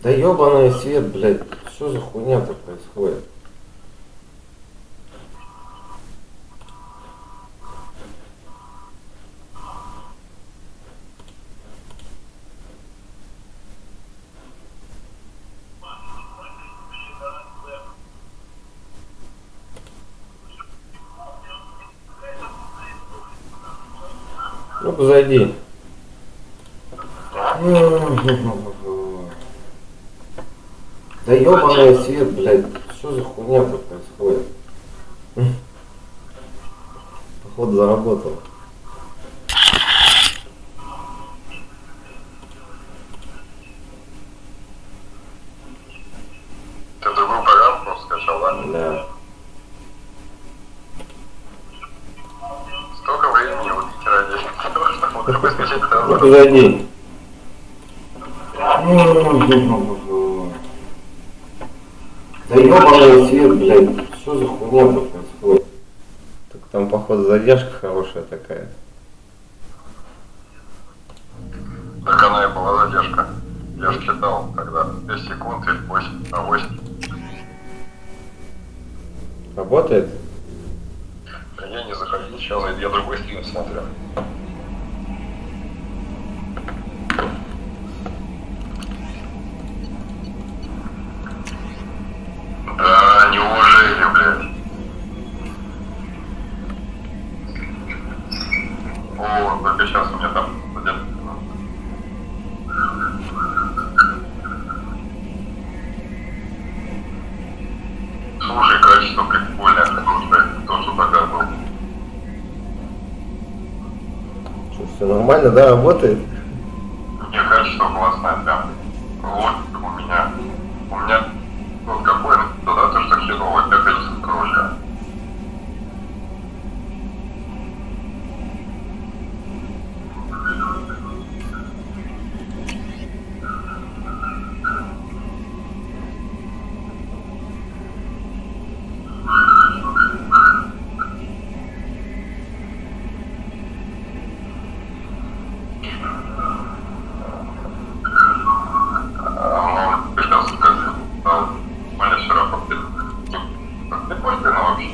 Да ёбаный свет, блядь, что за хуйня-то происходит? Ну-ка зайди. Да ёбаный свет, блядь, что за хуйня-то происходит? Походу заработал. Ты другую программу скачал, да? Да. Столько времени убить ради того, чтобы скачать это. Ну-ка зайди. Да ёбаный свет, блядь, что за хуйня-то происходит? Так там, походу, задержка хорошая такая. Так она и была задержка. Я ж считал тогда 10 секунд или 8, а 8. Работает? Я не заходил, сейчас я другой стрим смотрю. Да, неуважение, блядь. О, только сейчас у меня там задержка. Слушай, качество прикольное, то, что тогда было. Что, все нормально, да, работает? Мне качество классное, прям. Вот у меня. У меня вот какое, да, то, что херово, это качество хорошее. Сейчас скажу, у меня все равно прикольно вообще.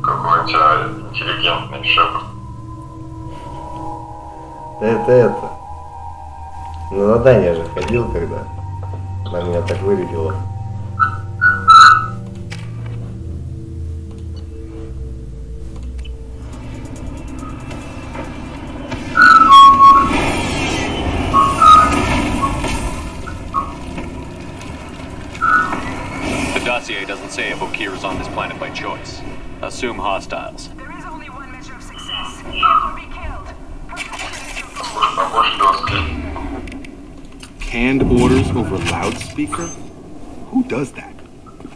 Какой у тебя интеллигентный шепот. Да это. На задание же ходил, когда она меня так вырядила. The dossier doesn't say if Okir is on this planet by choice. Assume hostiles. There is only one measure of success. Him or be killed. На больше 20. Canned orders over loudspeaker? Who does that?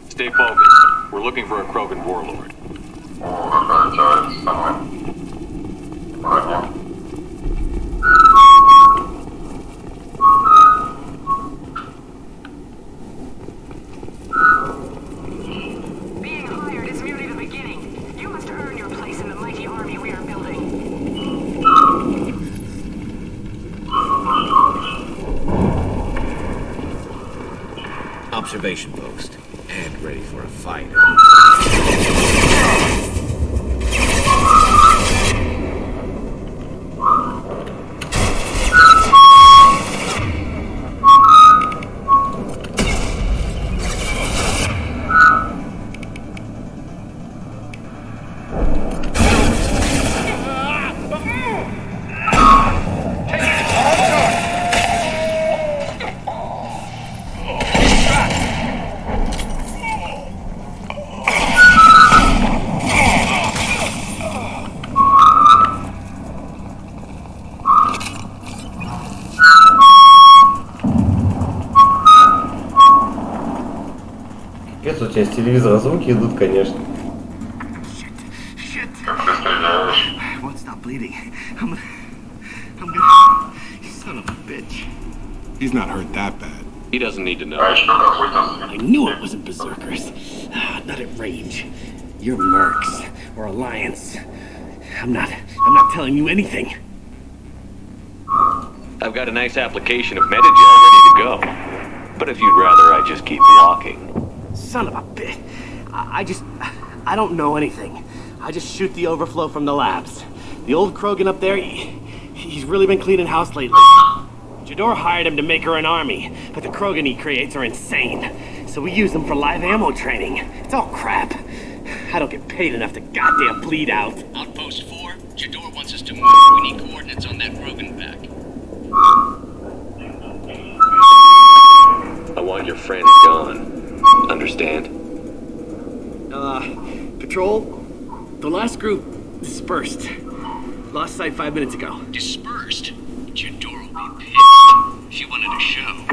Stay focused. We're looking for a Krogan warlord. О, какая у тебя это самое. Броня. Being hired is merely the beginning. You must earn your place in the mighty army we are building. Observation post. And ready for a fight. Капец, у тебя с телевизора звуки идут, конечно. Shit. Как ты стреляешь? I won't stop bleeding. I'm gonna... Son of a bitch. He's not hurt that bad. He doesn't need to know. А еще какой-то I knew it wasn't berserkers. Not at range. You're mercs or Alliance. I'm not telling you anything. I've got a nice application of Metagel ready to go. But if you'd rather I just keep walking. Son of a bitch. I don't know anything. I just shoot the overflow from the labs. The old Krogan up there, he's really been cleaning house lately. Jador hired him to make her an army, but the Krogan he creates are insane. So we use them for live ammo training. It's all crap. I don't get paid enough to goddamn bleed out. Outpost 4, Jador wants us to move. We need coordinates on that Krogan back. I want your friends gone. Understand? Patrol? The last group dispersed. Lost sight 5 minutes ago. Dispersed? Jador will be pissed. She wanted a show.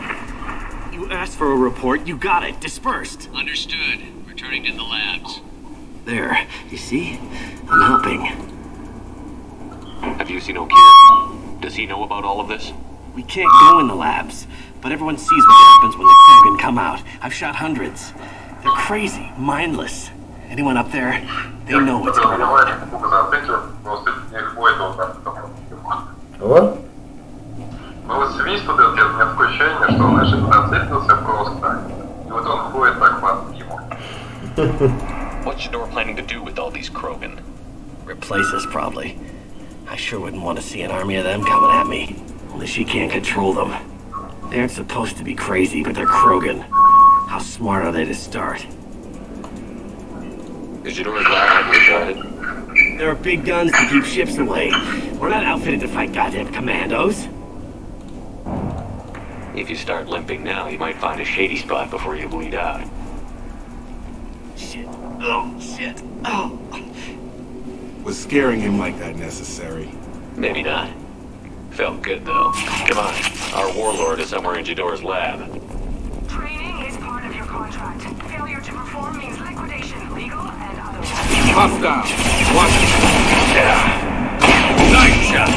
You asked for a report, you got it. Dispersed. Understood. Returning to the labs. There, you see? I'm helping. Have you seen O'Keefe? Does he know about all of this? We can't go in the labs, but everyone sees what happens when the Krogan come out. I've shot hundreds. They're crazy, mindless. Anyone up there, they know what's going on. Вот. Ну вот свист вот этот, у меня такое ощущение, что он, значит, зацепился просто. И вот он ходит так по ему. What's Jador planning to do with all these Krogan? Replace us, probably. I sure wouldn't want to see an army of them coming at me. Only she can't control them. They aren't supposed to be crazy, but they're Krogan. How smart are they to start? Is Jador's lab heavily guarded? There are big guns to keep ships away. We're not outfitted to fight goddamn commandos. If you start limping now, you might find a shady spot before you bleed out. Shit. Oh, shit. Oh. Was scaring him like that necessary? Maybe not. Felt good, though. Come on. Our warlord is somewhere in Jador's lab. Training is part of your contract. Failure to perform means liquidation, legal and otherwise. Hostile. Watch it. Nice shot!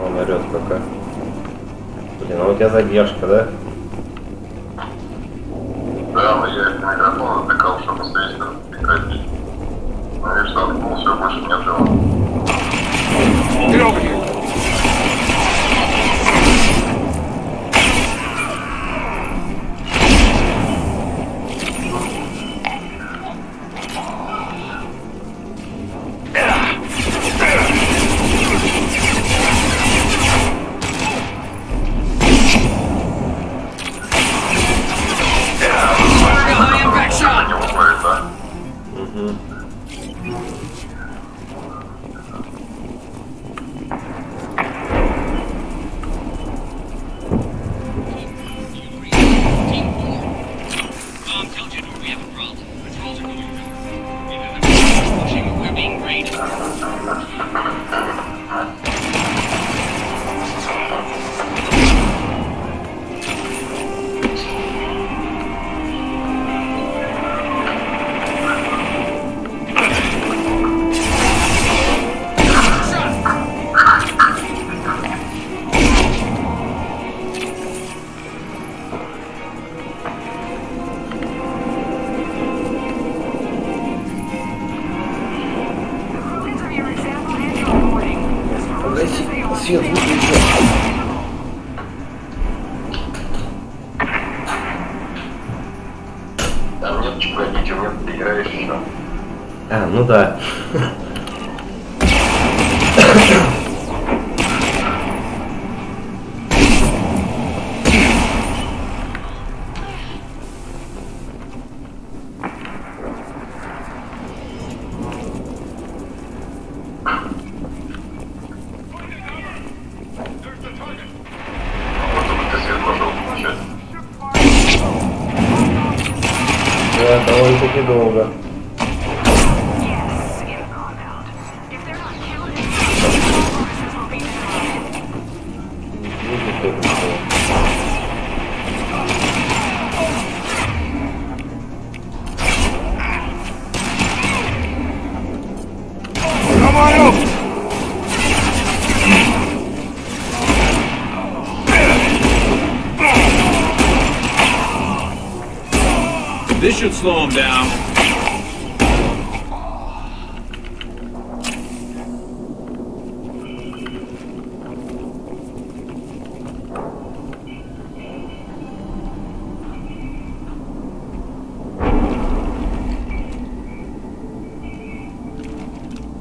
Он орёт пока. Блин, а у тебя задержка, да? Да, но я микрофон затыкал, чтобы свист прекратить. Ну и что, все, больше не делал. Get over here. Не выходит, да? Team 4. Tom, tell Jador we have a problem. Patrols are going around. We're pushing, we're being raided. Krogans are your example and your warning. As ferocious as they are, Свет they выключил. Там нет чего, ничего нет, ты играешь еще. А, ну да. Вот только ты свет пошел включать. Да, довольно-таки долго. Yes, in compound. If they're not killed, the forces will be denied. Видите, как это? This should slow him down.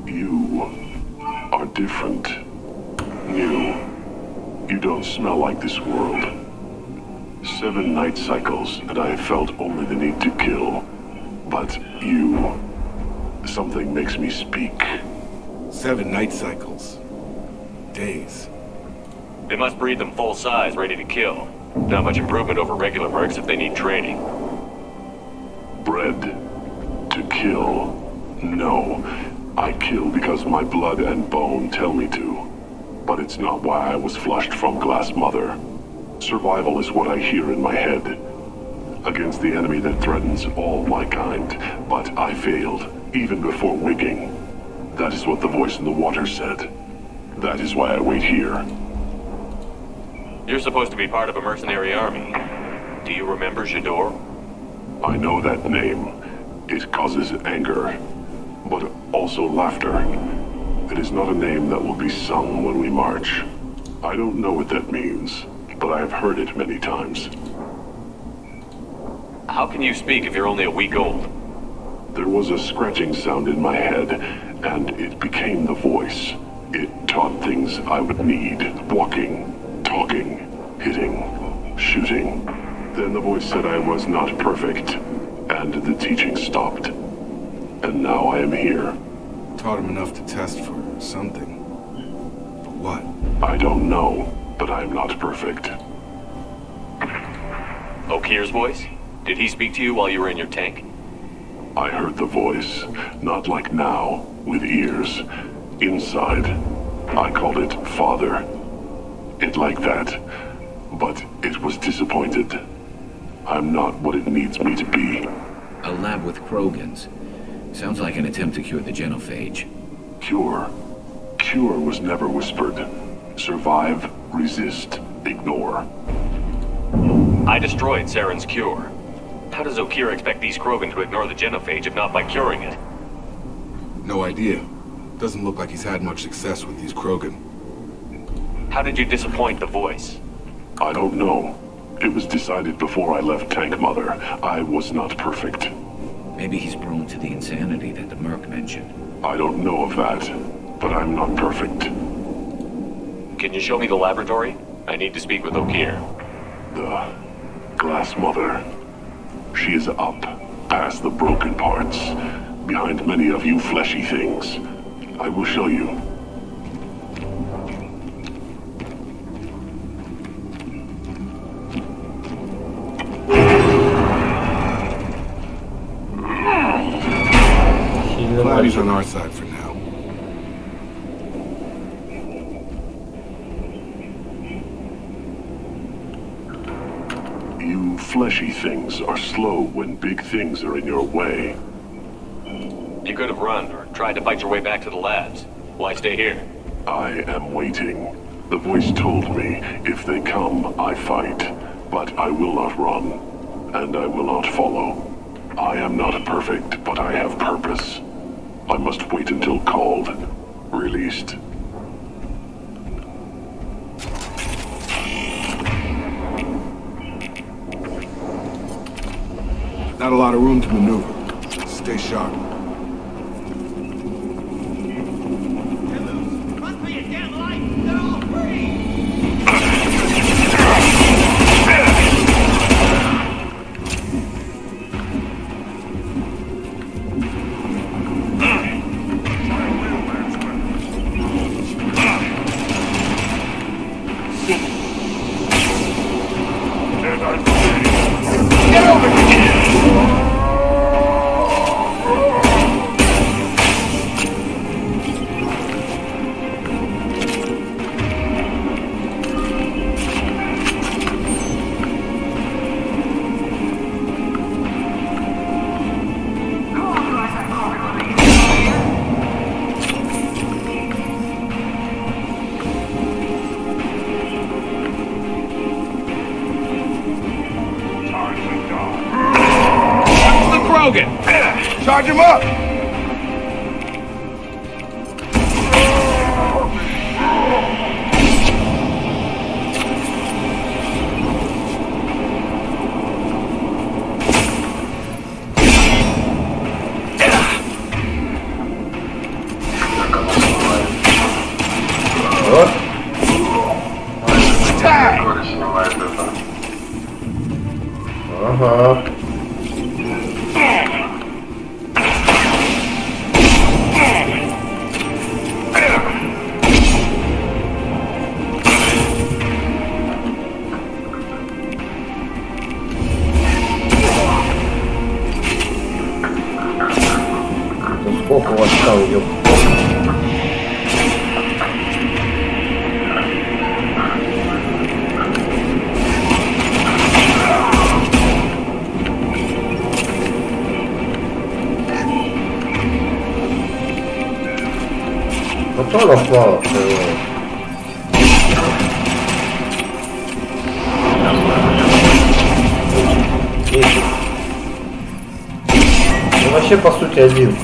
You are different. New. You don't smell like this world. 7 night cycles, and I have felt only the need to kill. But you... something makes me speak. 7 night cycles. Days. They must breed them full size, ready to kill. Not much improvement over regular mercs if they need training. Bred to kill. No. I kill because my blood and bone tell me to. But it's not why I was flushed from Glass Mother. Survival is what I hear in my head. Against the enemy that threatens all my kind. But I failed, even before wigging. That is what the voice in the water said. That is why I wait here. You're supposed to be part of a mercenary army. Do you remember J'dor? I know that name. It causes anger, but also laughter. It is not a name that will be sung when we march. I don't know what that means, but I have heard it many times. How can you speak if you're only a week old? There was a scratching sound in my head, and it became the voice. It taught things I would need. Walking, talking, hitting, shooting. Then the voice said I was not perfect, and the teaching stopped. And now I am here. Taught him enough to test for something. But what? I don't know, but I am not perfect. Okir's voice? Did he speak to you while you were in your tank? I heard the voice, not like now, with ears. Inside. I called it Father. It like that, but it was disappointed. I'm not what it needs me to be. A lab with Krogans. Sounds like an attempt to cure the genophage. Cure. Cure was never whispered. Survive, resist, ignore. I destroyed Saren's cure. How does Okir expect these Krogan to ignore the genophage if not by curing it? No idea. Doesn't look like he's had much success with these Krogan. How did you disappoint the voice? I don't know. It was decided before I left Tank Mother. I was not perfect. Maybe he's prone to the insanity that the Merc mentioned. I don't know of that, but I'm not perfect. Can you show me the laboratory? I need to speak with Okir. The Glass Mother. She is up, past the broken parts, behind many of you fleshy things. I will show you. Cloudy's on our side for now. You fleshy things are slow when big things are in your way. You could have run or tried to fight your way back to the labs. Why stay here? I am waiting. The voice told me, if they come, I fight. But I will not run, and I will not follow. I am not perfect, but I have purpose. I must wait until called, released. Not a lot of room to maneuver. Stay sharp. Run for your damn life! They're all free! Get over here! Krogan! Charge him up! Вот. Который снимает это. Ага. Ну сколько у вас там, ёп? Патронов мало всего. Ну вообще по сути один.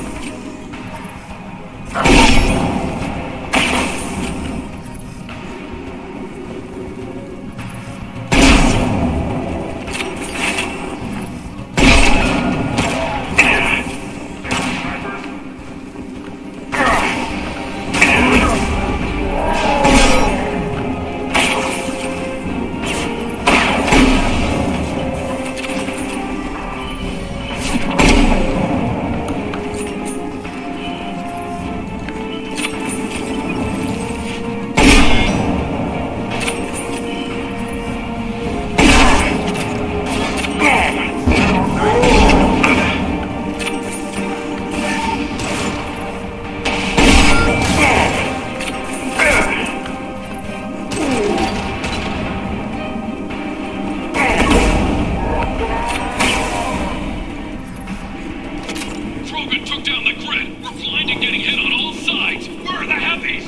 Krogan took down the grid. We're blind and getting hit on all sides. Where are the heavies?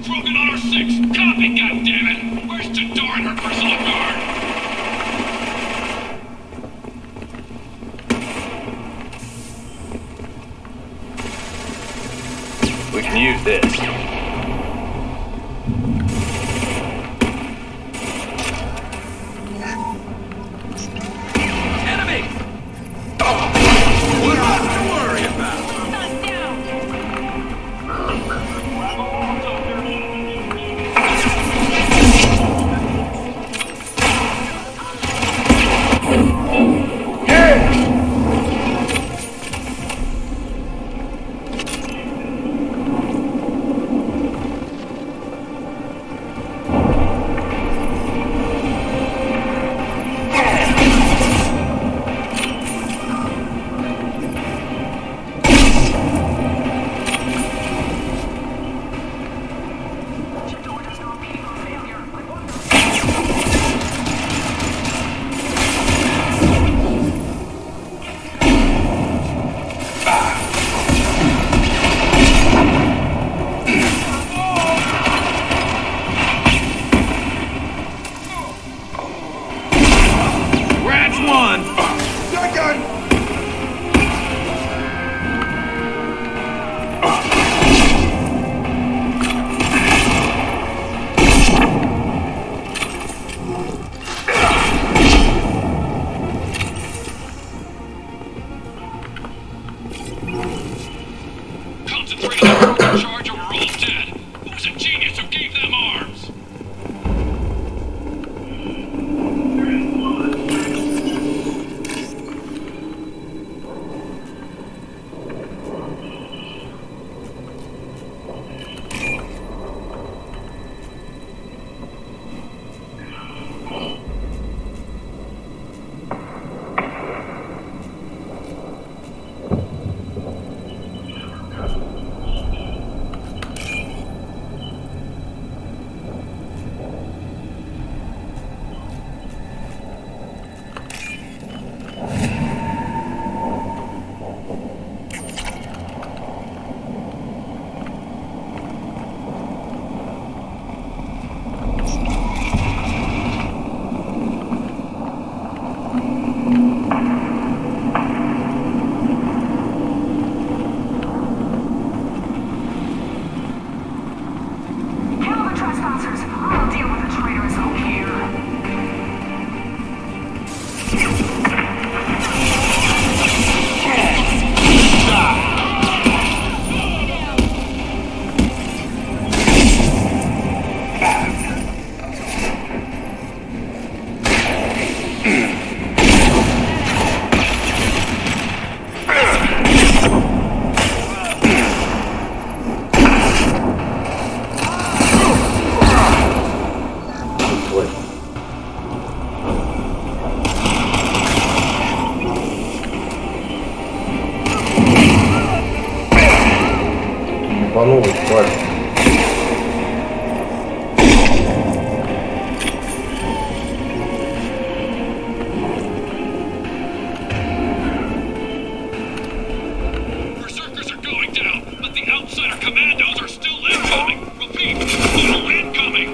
Krogan on our 6. Copy, goddammit! Where's Tador and her personal guard? We can use this. Enemy! What else to worry about? Kill the trespassers. I'll deal with the traitors over here. Ой. Ебанулась, тварь. Berserkers are going down, but the outsider commandos are still incoming. Repeat, still incoming.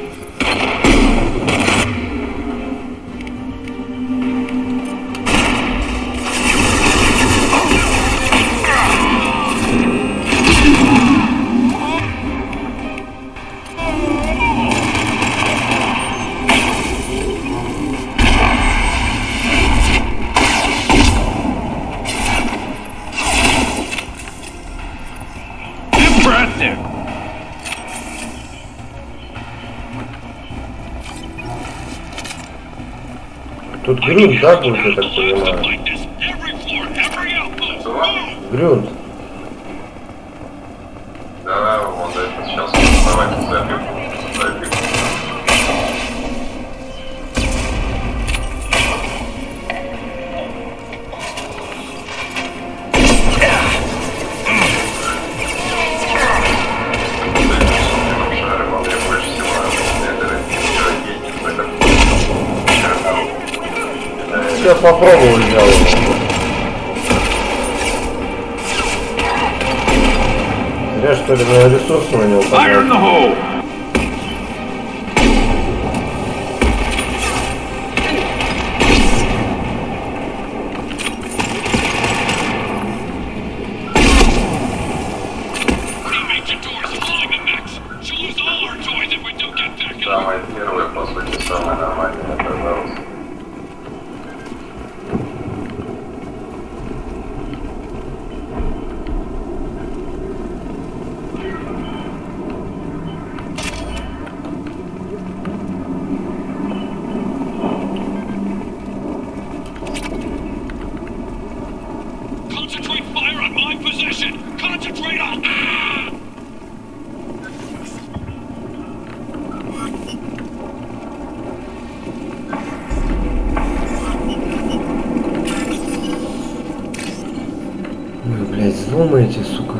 Impressive. Тут грунт, да, будет, я так понимаю? Like this, every floor, every outpost. Move! Грунт. Да, вот это сейчас. Давайте забьем. Сейчас попробую сделать. Зря, что ли, на ресурсы на него Fire in the hole! Teammate Jador's holding the next. She'll lose all our toys if we don't get back up. Самое первое, по сути, самое нормальное оказалось. Concentrate fire on my position! Concentrate on... Ah! Ой, блядь, зломаете, сука.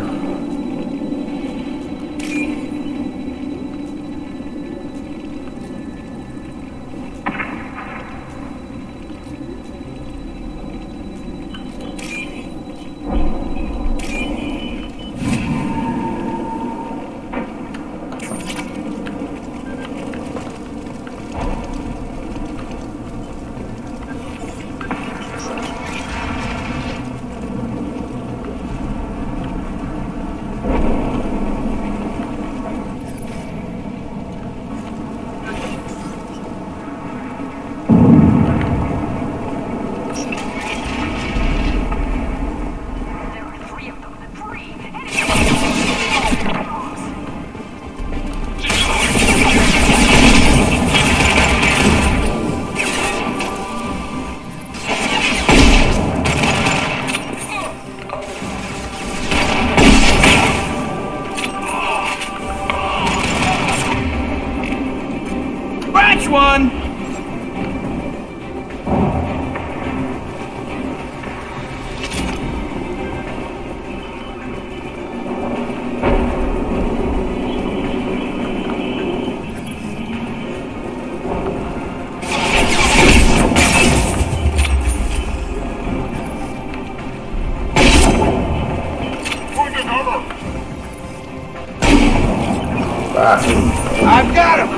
There are three of them. Three! Catch one! I've got him!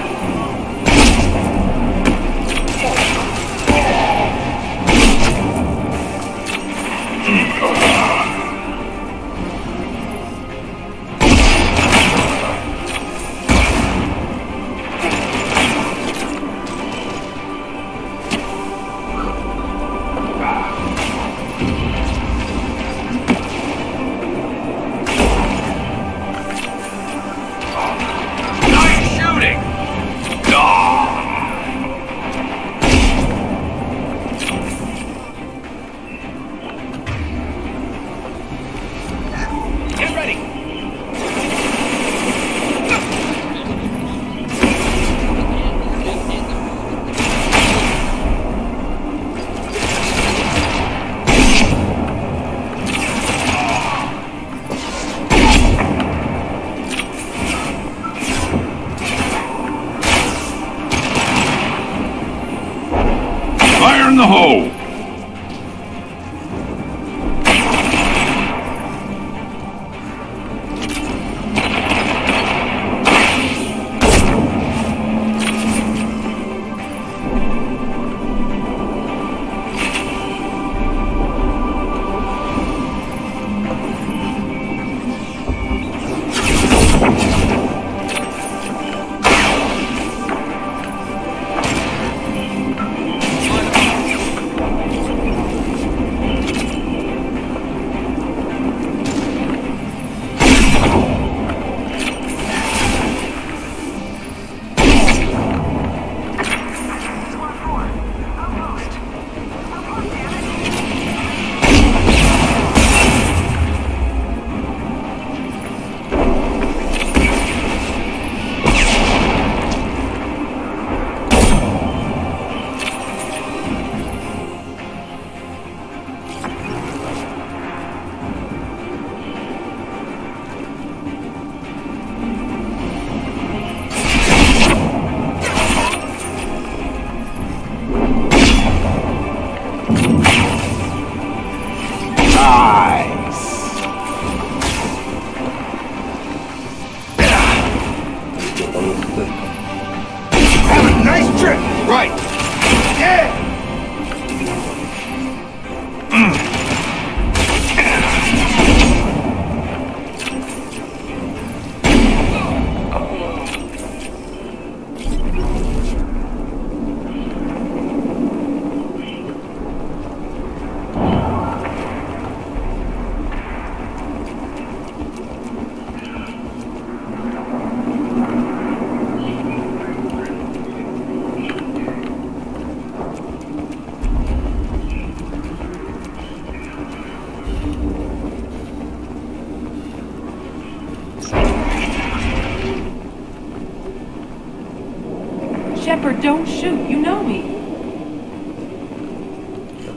Don't shoot. You know me.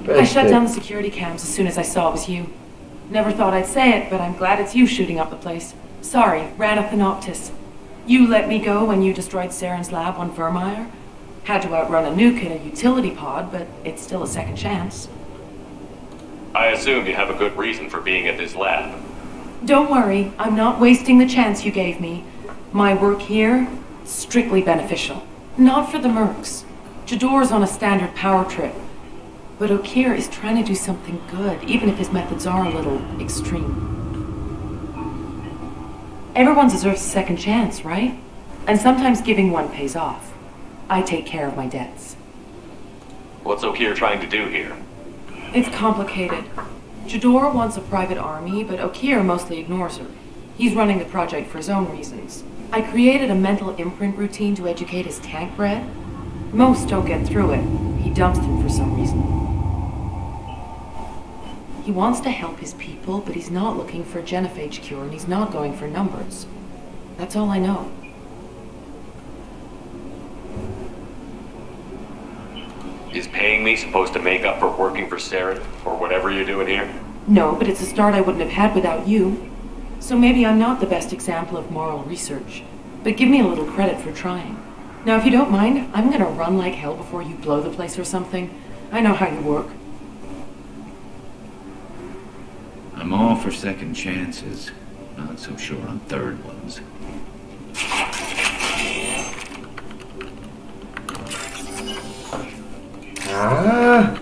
I Опять shut ты. down the security cams as soon as I saw it was you. Never thought I'd say it, but I'm glad it's you shooting up the place. Sorry, ran up the Noctis. You let me go when you destroyed Saren's lab on Vermeer. Had to outrun a nuke in a utility pod, but it's still a second chance. I assume you have a good reason for being at this lab. Don't worry, I'm not wasting the chance you gave me. My work here, strictly beneficial. Not for the mercs. Jador's on a standard power trip. But Okeer is trying to do something good, even if his methods are a little extreme. Everyone deserves a second chance, right? And sometimes giving one pays off. I take care of my debts. What's Okeer trying to do here? It's complicated. Jador wants a private army, but Okeer mostly ignores her. He's running the project for his own reasons. I created a mental imprint routine to educate his tank bred. Most don't get through it. He dumps them for some reason. He wants to help his people, but he's not looking for a genophage cure, and he's not going for numbers. That's all I know. Is paying me supposed to make up for working for Saren, or whatever you're doing here? No, but it's a start I wouldn't have had without you. So maybe I'm not the best example of moral research, but give me a little credit for trying. Now, if you don't mind, I'm gonna run like hell before you blow the place or something. I know how you work. I'm all for second chances. Not so sure on third ones. А-а-а.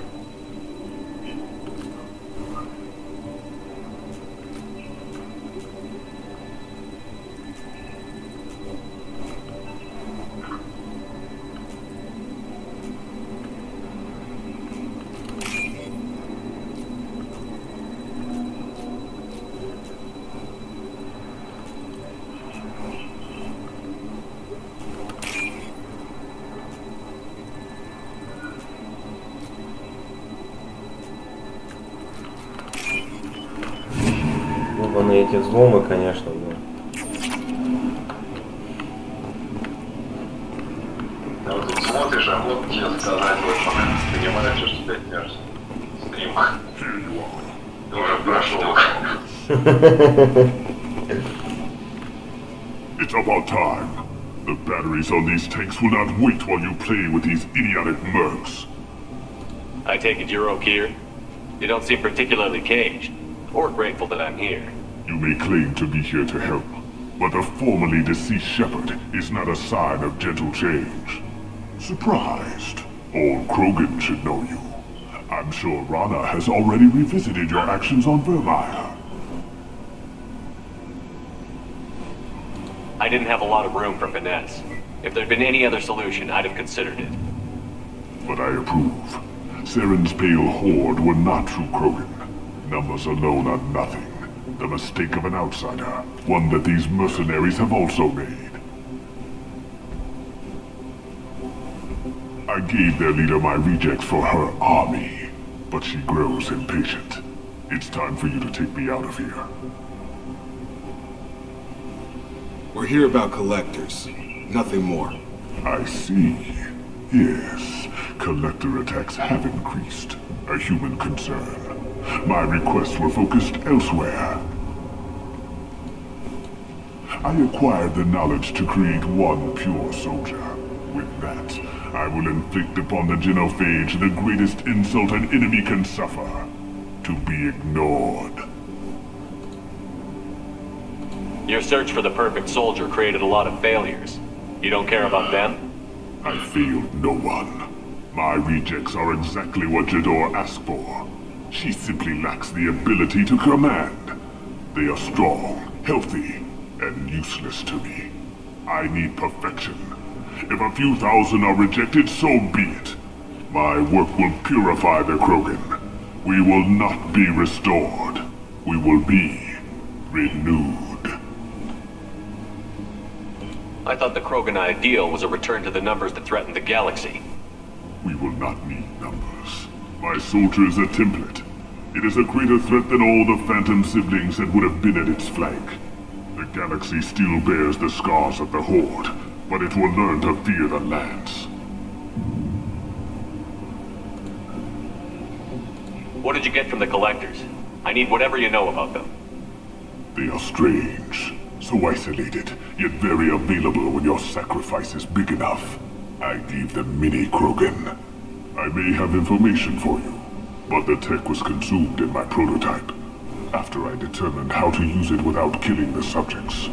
Ебаные эти взломы, конечно, да. А вот тут смотришь, а вот тебе сказать, вот понимаешь, что ты тянешь стрим. Ты уже прошел. It's about time. The batteries on these tanks will not wait while you play with these idiotic mercs. I take it you're Okeer? You don't seem particularly caged, or grateful that I'm here. You may claim to be here to help, but the formerly deceased shepherd is not a sign of gentle change. Surprised? Old Krogan should know you. I'm sure Rana has already revisited your actions on Vermeer. I didn't have a lot of room for finesse. If there'd been any other solution, I'd have considered it. But I approve. Saren's pale horde were not true Krogan. Numbers alone are nothing. The mistake of an outsider, one that these mercenaries have also made. I gave their leader my rejects for her army, but she grows impatient. It's time for you to take me out of here. We're here about collectors. Nothing more. I see. Yes, collector attacks have increased. A human concern. My requests were focused elsewhere. I acquired the knowledge to create one pure soldier. With that, I will inflict upon the genophage the greatest insult an enemy can suffer. To be ignored. Your search for the perfect soldier created a lot of failures. You don't care about them? I failed no one. My rejects are exactly what Jador asked for. She simply lacks the ability to command. They are strong, healthy, and useless to me. I need perfection. If a few thousand are rejected, so be it. My work will purify the Krogan. We will not be restored. We will be renewed. I thought the Krogan ideal was a return to the numbers that threatened the galaxy. We will not need numbers. My soldier is a template. It is a greater threat than all the Phantom siblings that would have been at its flank. The galaxy still bears the scars of the Horde, but it will learn to fear the Lance. What did you get from the collectors? I need whatever you know about them. They are strange, so isolated, yet very available when your sacrifice is big enough. I gave them mini Krogan. I may have information for you, but the tech was consumed in my prototype, after I determined how to use it without killing the subjects.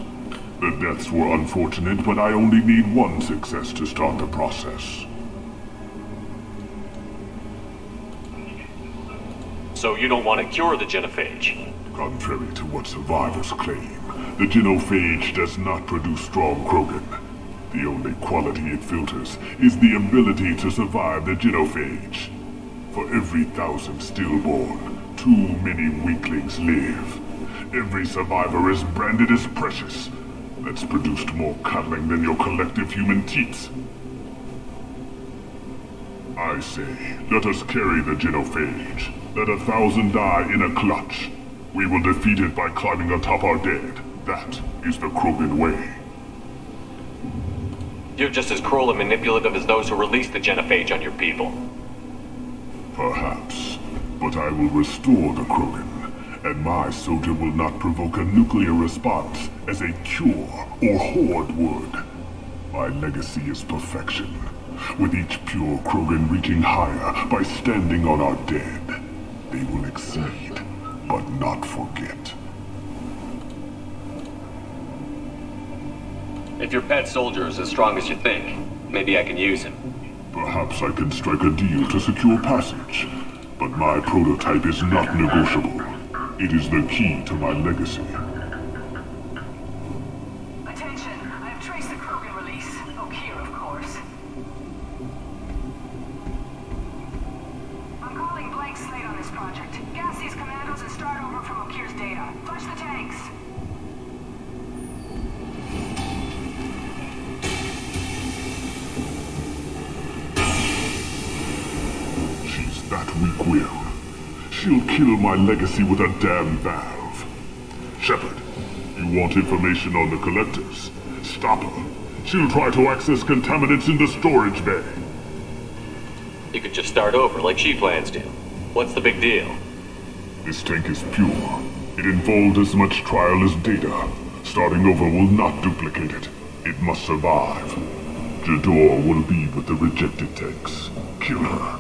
The deaths were unfortunate, but I only need one success to start the process. So you don't want to cure the genophage? Contrary to what survivors claim, the genophage does not produce strong Krogan. The only quality it filters is the ability to survive the genophage. For every 1,000 stillborn, too many weaklings live. Every survivor is branded as precious. That's produced more cuddling than your collective human teats. I say, let us carry the genophage. Let 1,000 die in a clutch. We will defeat it by climbing atop our dead. That is the Krogan way. You're just as cruel and manipulative as those who released the genophage on your people. Perhaps. But I will restore the Krogan, and my soldier will not provoke a nuclear response as a cure or horde would. My legacy is perfection, with each pure Krogan reaching higher by standing on our dead. They will exceed, but not forget. If your pet soldier is as strong as you think, maybe I can use him. Perhaps I can strike a deal to secure passage, but my prototype is not negotiable. It is the key to my legacy. Attention, I have traced the Krogan release. Okeer, of course. I'm calling blank slate on this project. Gas these commandos and start over from Okeer's data. Flush the tanks. She's that weak-willed. She'll kill my legacy with a damn valve. Shepard, you want information on the collectors? Stop her. She'll try to access contaminants in the storage bay. You could just start over like she plans to. What's the big deal? This tank is pure. It involved as much trial as data. Starting over will not duplicate it. It must survive. Jador will be with the rejected tanks. Kill her.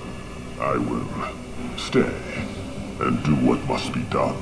I will stay and do what must be done.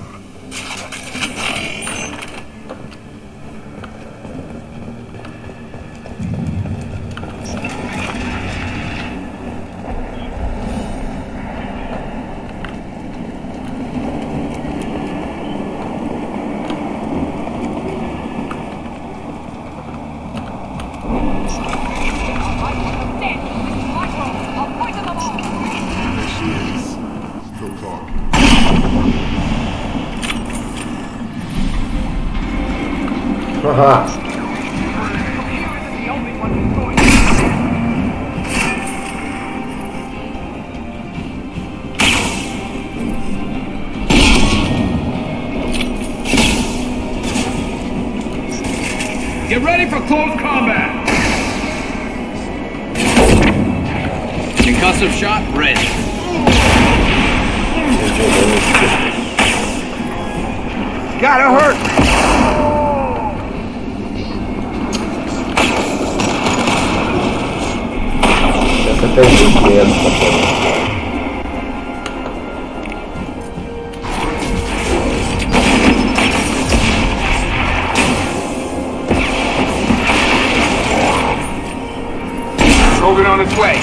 Haha. Get ready for close combat! Concussive shot ready. Gotta hurt! Это пиздец, походу. Krogan on its way.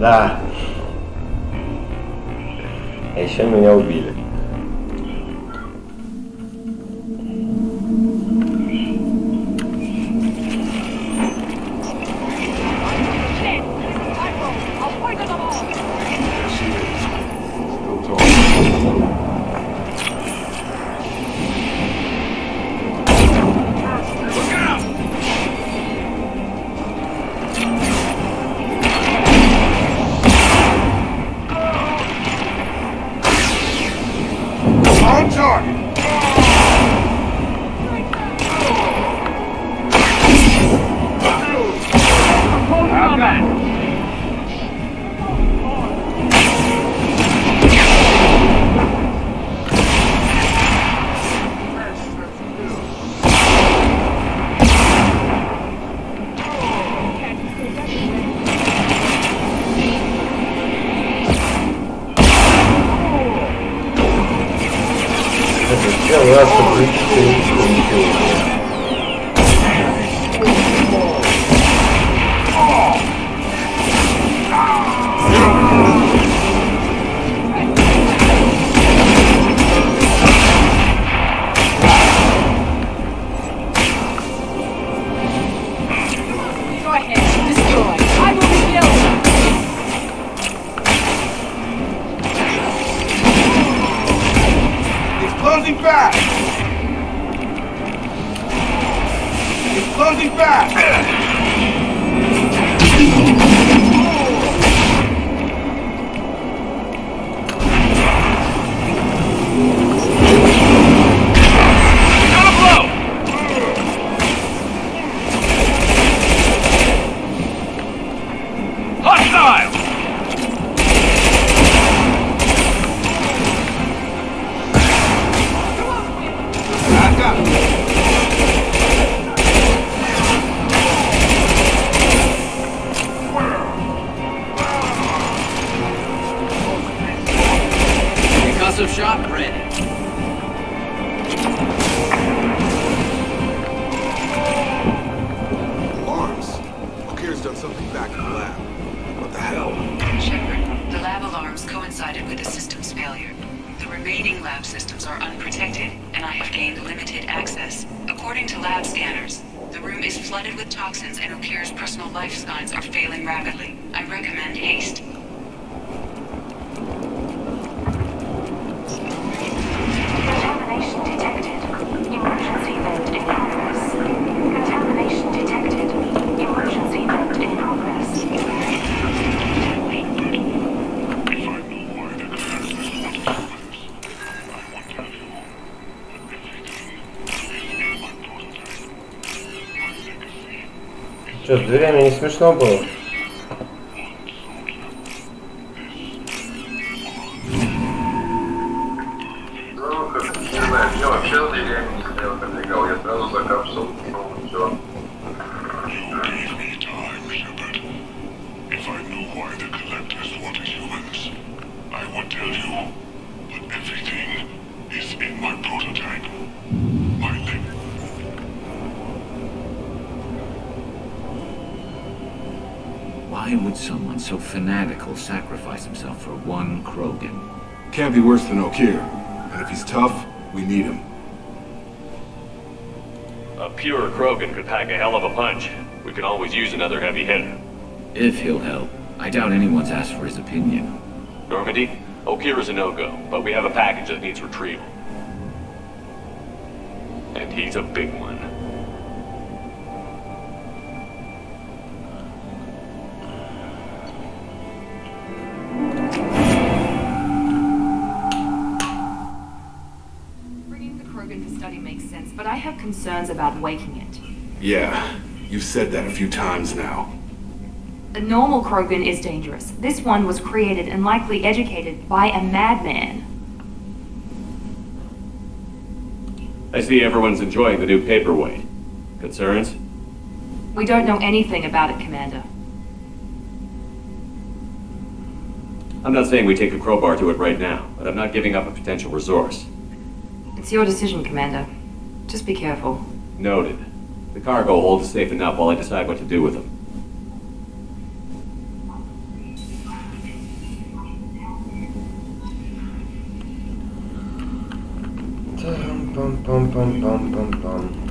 Да. А еще меня убили. Все, ваши близкие. Go ahead, destroy. I will rebuild. It's closing fast! It's closing fast! Gonna blow! Hostile! Back up! Concussive shock ready. Alarms. Okir's done something back in the lab. What the hell? Shepard, the lab alarms coincided with the system's failure. The remaining lab systems are unprotected, and I have gained limited access. According to lab scanners, the room is flooded with toxins and Okir's personal life signs are failing rapidly. I recommend haste. Contamination detected. Emergency vent in progress. Contamination detected. Emergency vent in progress. Что, с дверями не смешно было? Ну, как, не знаю, я вообще с дверями не смело пробегал, я сразу за капсулу ушел, и все. If I knew why the collectors wanted humans, I would tell you. But everything is in my prototype. My leg. Why would someone so fanatical sacrifice himself for one Krogan? Can't be worse than Okir. And if he's tough, we need him. A pure Krogan could pack a hell of a punch. We could always use another heavy hitter. If he'll help. I doubt anyone's asked for his opinion. Normandy, Okir is a no-go, but we have a package that needs retrieval. And he's a big one. Bringing the Krogan for study makes sense, but I have concerns about waking it. Yeah, you've said that a few times now. A normal Krogan is dangerous. This one was created and likely educated by a madman. I see everyone's enjoying the new paperweight. Concerns? We don't know anything about it, Commander. I'm not saying we take a crowbar to it right now, but I'm not giving up a potential resource. It's your decision, Commander. Just be careful. Noted. The cargo hold is safe enough while I decide what to do with them. Pam, pam, pam, pam, pam, pam.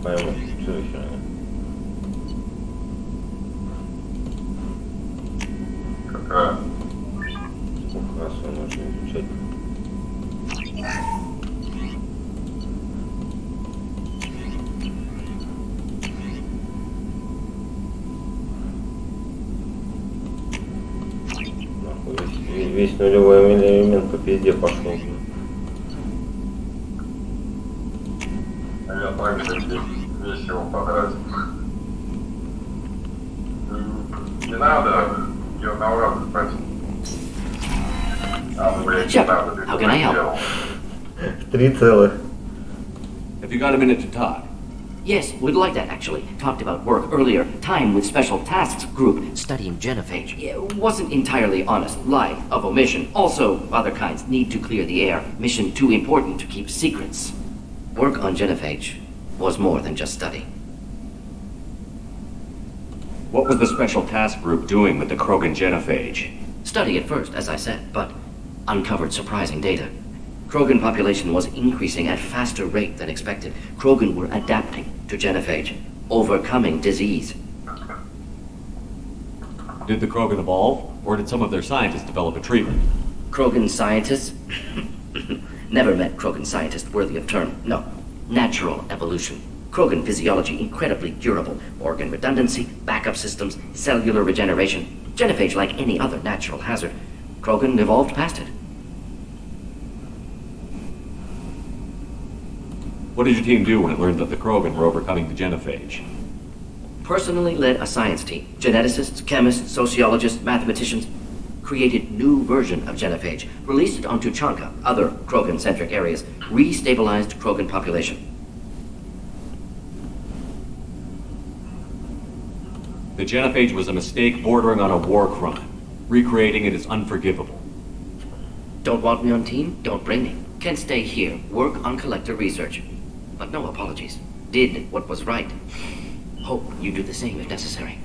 пойму, что за херня. Какая? Сколько раз его нужно изучать? Нахуй, весь нулевой элемент по пизде пошел. А я также здесь весело потратил. Не надо ее на урок спросить. А, блядь, не надо. How can I help? 3 целых. Have you got a minute to talk? Yes, we'd like that actually. Talked about work earlier. Time with Special Tasks Group studying genophage. It wasn't entirely honest. Lie of omission. Also, other kinds need to clear the air. Mission too important to keep secrets. Work on genophage was more than just study. What was the Special Task Group doing with the Krogan genophage? Study at first, as I said, but uncovered surprising data. Krogan population was increasing at faster rate than expected. Krogan were adapting to genophage, overcoming disease. Did the Krogan evolve, or did some of their scientists develop a treatment? Krogan scientists? Never met Krogan scientist worthy of term. No. Natural evolution. Krogan physiology incredibly durable. Organ redundancy, backup systems, cellular regeneration. Genophage like any other natural hazard. Krogan evolved past it. What did your team do when it learned that the Krogan were overcoming the genophage? Personally led a science team. Geneticists, chemists, sociologists, mathematicians. Created new version of genophage. Released it on Tuchanka, other Krogan-centric areas. Restabilized Krogan population. The genophage was a mistake bordering on a war crime. Recreating it is unforgivable. Don't want me on team? Don't bring me. Can stay here, work on collector research. But no apologies. Did what was right. Hope you do the same if necessary.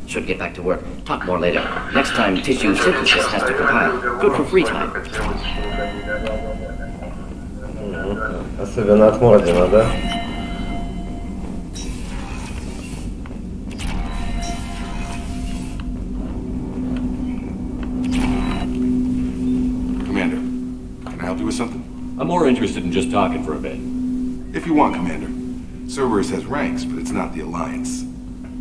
Should get back to work. Talk more later. Next time, tissue synthesis has to compile. Good for free time. Особенно от Мордина, да? Commander, can I help you with something? I'm more interested in just talking for a bit. If you want, Commander. Cerberus has ranks, but it's not the Alliance.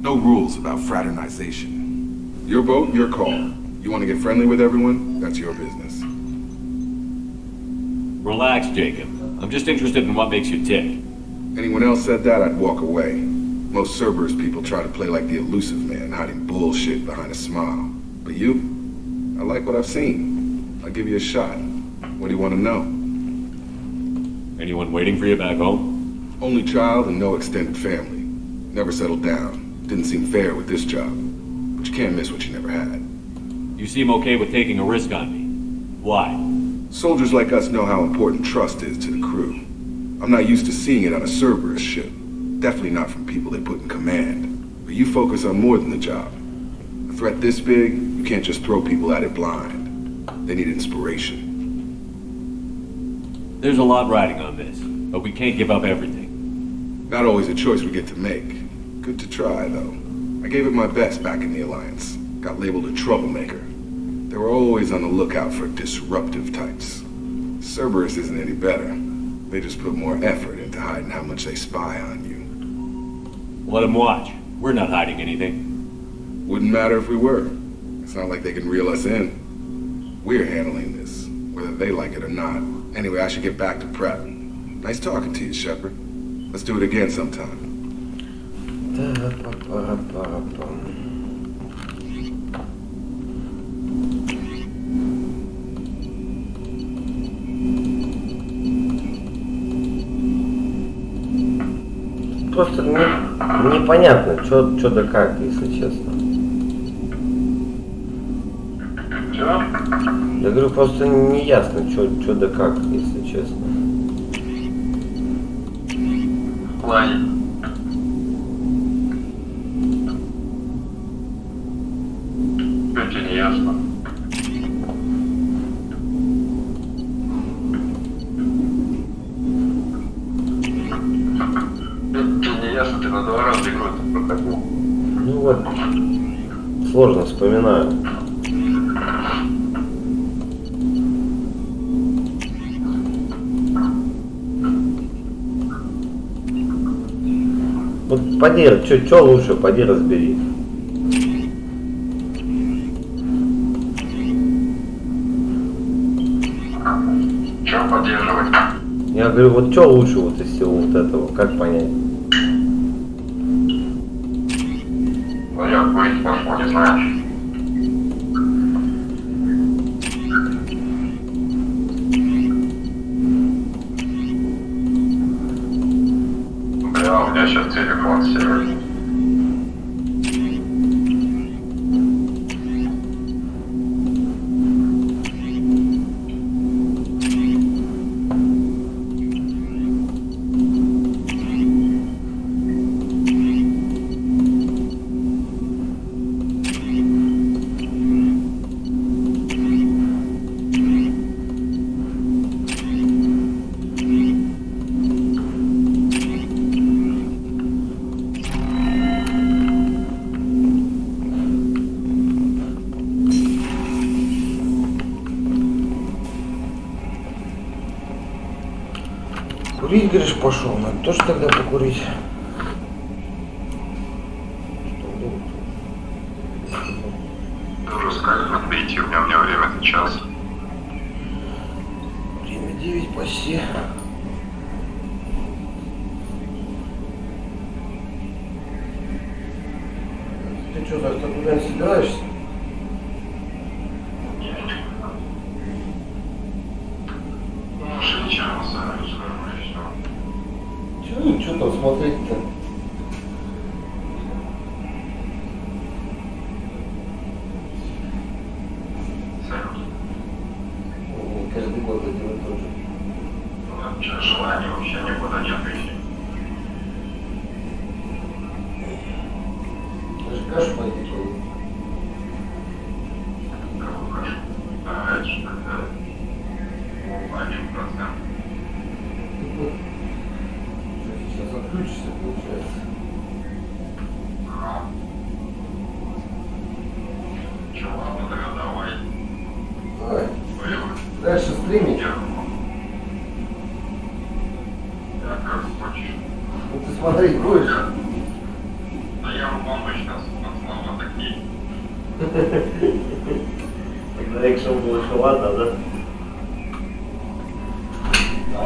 No rules about fraternization. Your boat, your call. You want to get friendly with everyone? That's your business. Relax, Jacob. I'm just interested in what makes you tick. Anyone else said that, I'd walk away. Most Cerberus people try to play like the elusive man, hiding bullshit behind a smile. But you? I like what I've seen. I'll give you a shot. What do you want to know? Anyone waiting for you back home? Only child and no extended family. Never settled down. Didn't seem fair with this job. But you can't miss what you never had. You seem okay with taking a risk on me. Why? Soldiers like us know how important trust is to the crew. I'm not used to seeing it on a Cerberus ship. Definitely not from people they put in command. But you focus on more than the job. A threat this big, you can't just throw people at it blind. They need inspiration. There's a lot riding on this, but we can't give up everything. Not always a choice we get to make. Good to try, though. I gave it my best back in the Alliance. Got labeled a troublemaker. They were always on the lookout for disruptive types. Cerberus isn't any better. They just put more effort into hiding how much they spy on you. Let them watch. We're not hiding anything. Wouldn't matter if we were. It's not like they can reel us in. We're handling this, whether they like it or not. Anyway, I should get back to prep. Nice talking to you, Shepard. Let's do it again sometime. Просто непонятно, что да как, если честно. Чего? Я говорю, просто не ясно, что да как, если честно. В плане. Что тебе не ясно? Что тебе не ясно? что ты на 2 раза игру проходил. Ну вот, сложно вспоминаю. Вот поди, что лучше, поди разбери. Что поддерживать? Я говорю, вот что лучше вот из всего вот этого, как понять? Ну я курить пошел, не знаешь. Бля, у меня сейчас телефон сел. Курить, говоришь, пошел, надо тоже тогда покурить. Тоже сказали, надо идти, у меня время час. Время 9 почти. Ты что, так-то куда не собираешься? Что там смотреть-то? Каждый год один и тот же. Желания вообще никуда не отвечать. Даже кашу пойти куда? Какую кашу? А, это же тогда 1%. Сейчас отключишься, получается. Че, ладно, тогда давай. Давай. Дальше стримить. Я как хочешь. Ну ты смотреть будешь? Да я рубану сейчас, слова такие. Тогда экшен больше ладно, да? Да.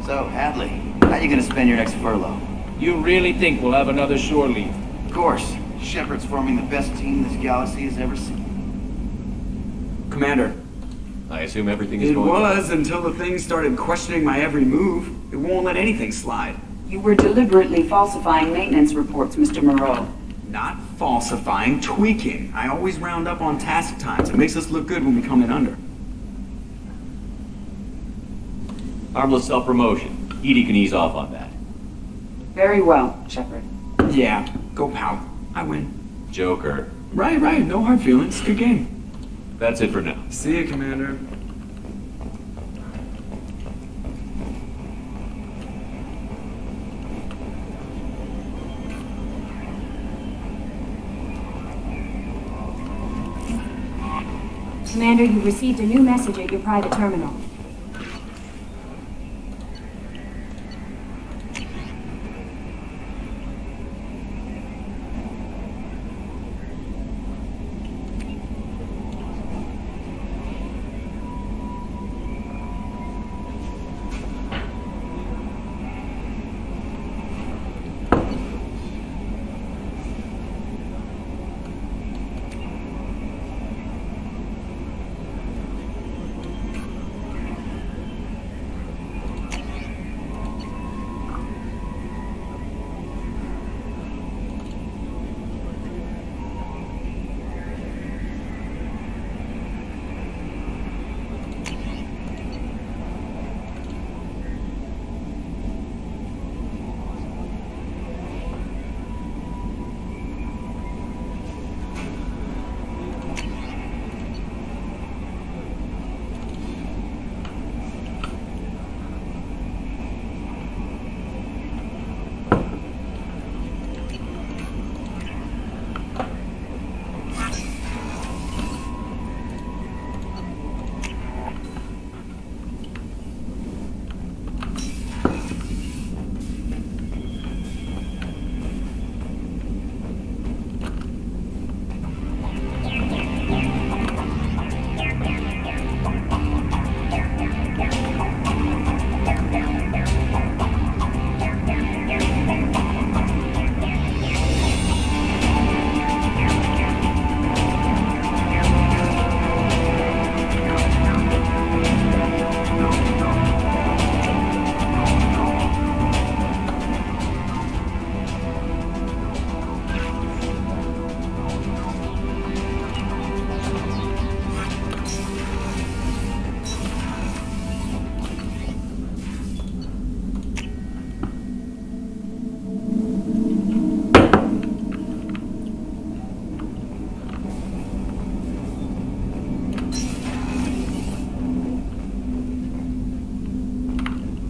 So, Hadley, how you gonna spend your next furlough? You really think we'll have another shore leave? Of course. Shepard's forming the best team this galaxy has ever seen. Commander. I assume everything is It going was until the thing started questioning my every move. It won't let anything slide. You were deliberately falsifying maintenance reports, Mr. Moreau. Not falsifying, tweaking. I always round up on task times. It makes us look good when we come in under. Harmless self-promotion. Edie can ease off on that. Very well, Shepard. Yeah, go pal. I win. Joker. Right. No hard feelings. Good game. That's it for now. See you, Commander. Commander, you've received a new message at your private terminal.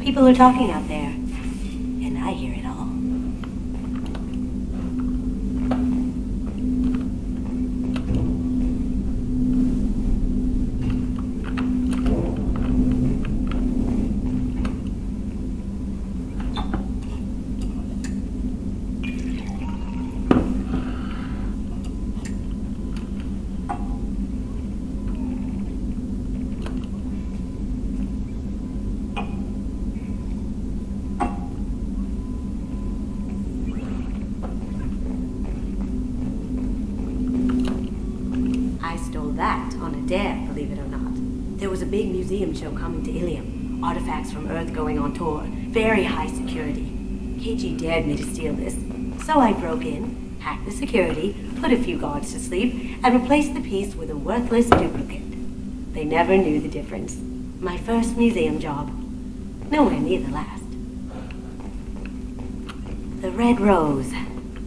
People are talking out there, and I hear it all. That on a dare, believe it or not. There was a big museum show coming to Ilium. Artifacts from Earth going on tour. Very high security. KG dared me to steal this. So I broke in, hacked the security, put a few guards to sleep, and replaced the piece with a worthless duplicate. They never knew the difference. My first museum job. Nowhere near the last. The Red Rose.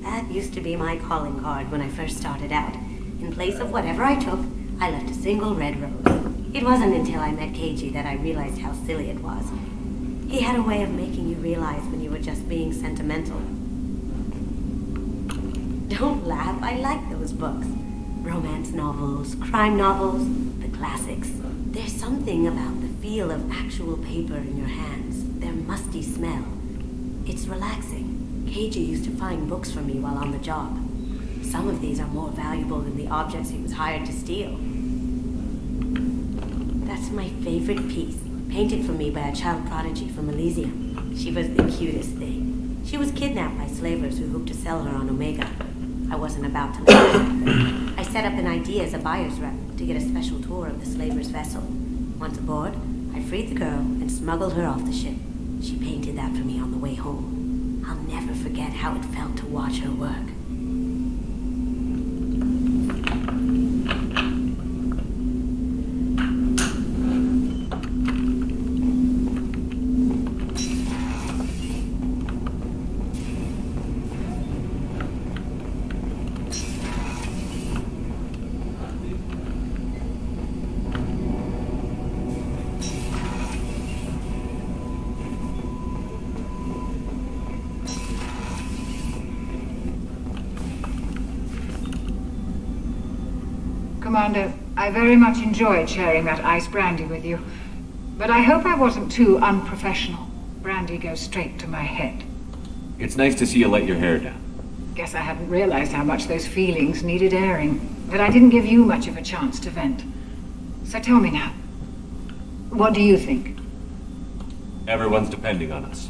That used to be my calling card when I first started out. In place of whatever I took, I left a single red rose. It wasn't until I met KG that I realized how silly it was. He had a way of making you realize when you were just being sentimental. Don't laugh, I like those books. Romance novels, crime novels, the classics. There's something about the feel of actual paper in your hands, their musty smell. It's relaxing. KG used to find books for me while on the job. Some of these are more valuable than the objects he was hired to steal. That's my favorite piece. painted for me by a child prodigy from Elysium. She was the cutest thing. She was kidnapped by slavers who hoped to sell her on Omega. I wasn't about to let her. I set up an idea as a buyer's rep to get a special tour of the slaver's vessel. Once aboard, I freed the girl and smuggled her off the ship. She painted that for me on the way home. I'll never forget how it felt to watch her work. Commander, I very much enjoyed sharing that ice brandy with you. But I hope I wasn't too unprofessional. Brandy goes straight to my head. It's nice to see you let your hair down. Guess I hadn't realized how much those feelings needed airing. But I didn't give you much of a chance to vent. So tell me now, what do you think? Everyone's depending on us.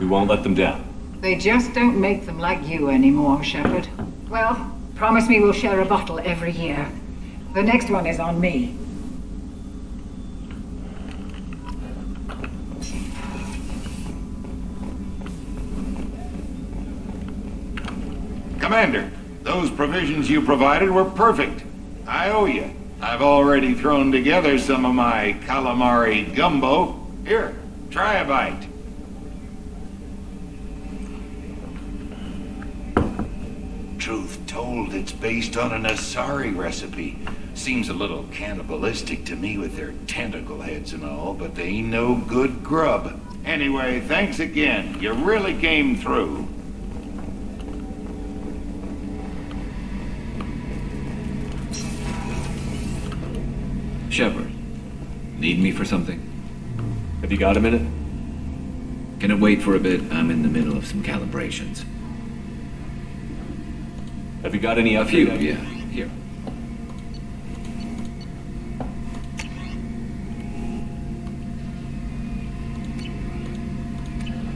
We won't let them down. They just don't make them like you anymore, Shepard. Well, promise me we'll share a bottle every year. The next one is on me. Commander, those provisions you provided were perfect. I owe you. I've already thrown together some of my calamari gumbo. Here, try a bite. Truth told, it's based on an Asari recipe. Seems a little cannibalistic to me with their tentacle heads and all, but they ain't no good grub. Anyway, thanks again. You really came through. Shepard, need me for something? Have you got a minute? Can it wait for a bit? I'm in the middle of some calibrations. Have you got any A update? few, yeah. Here.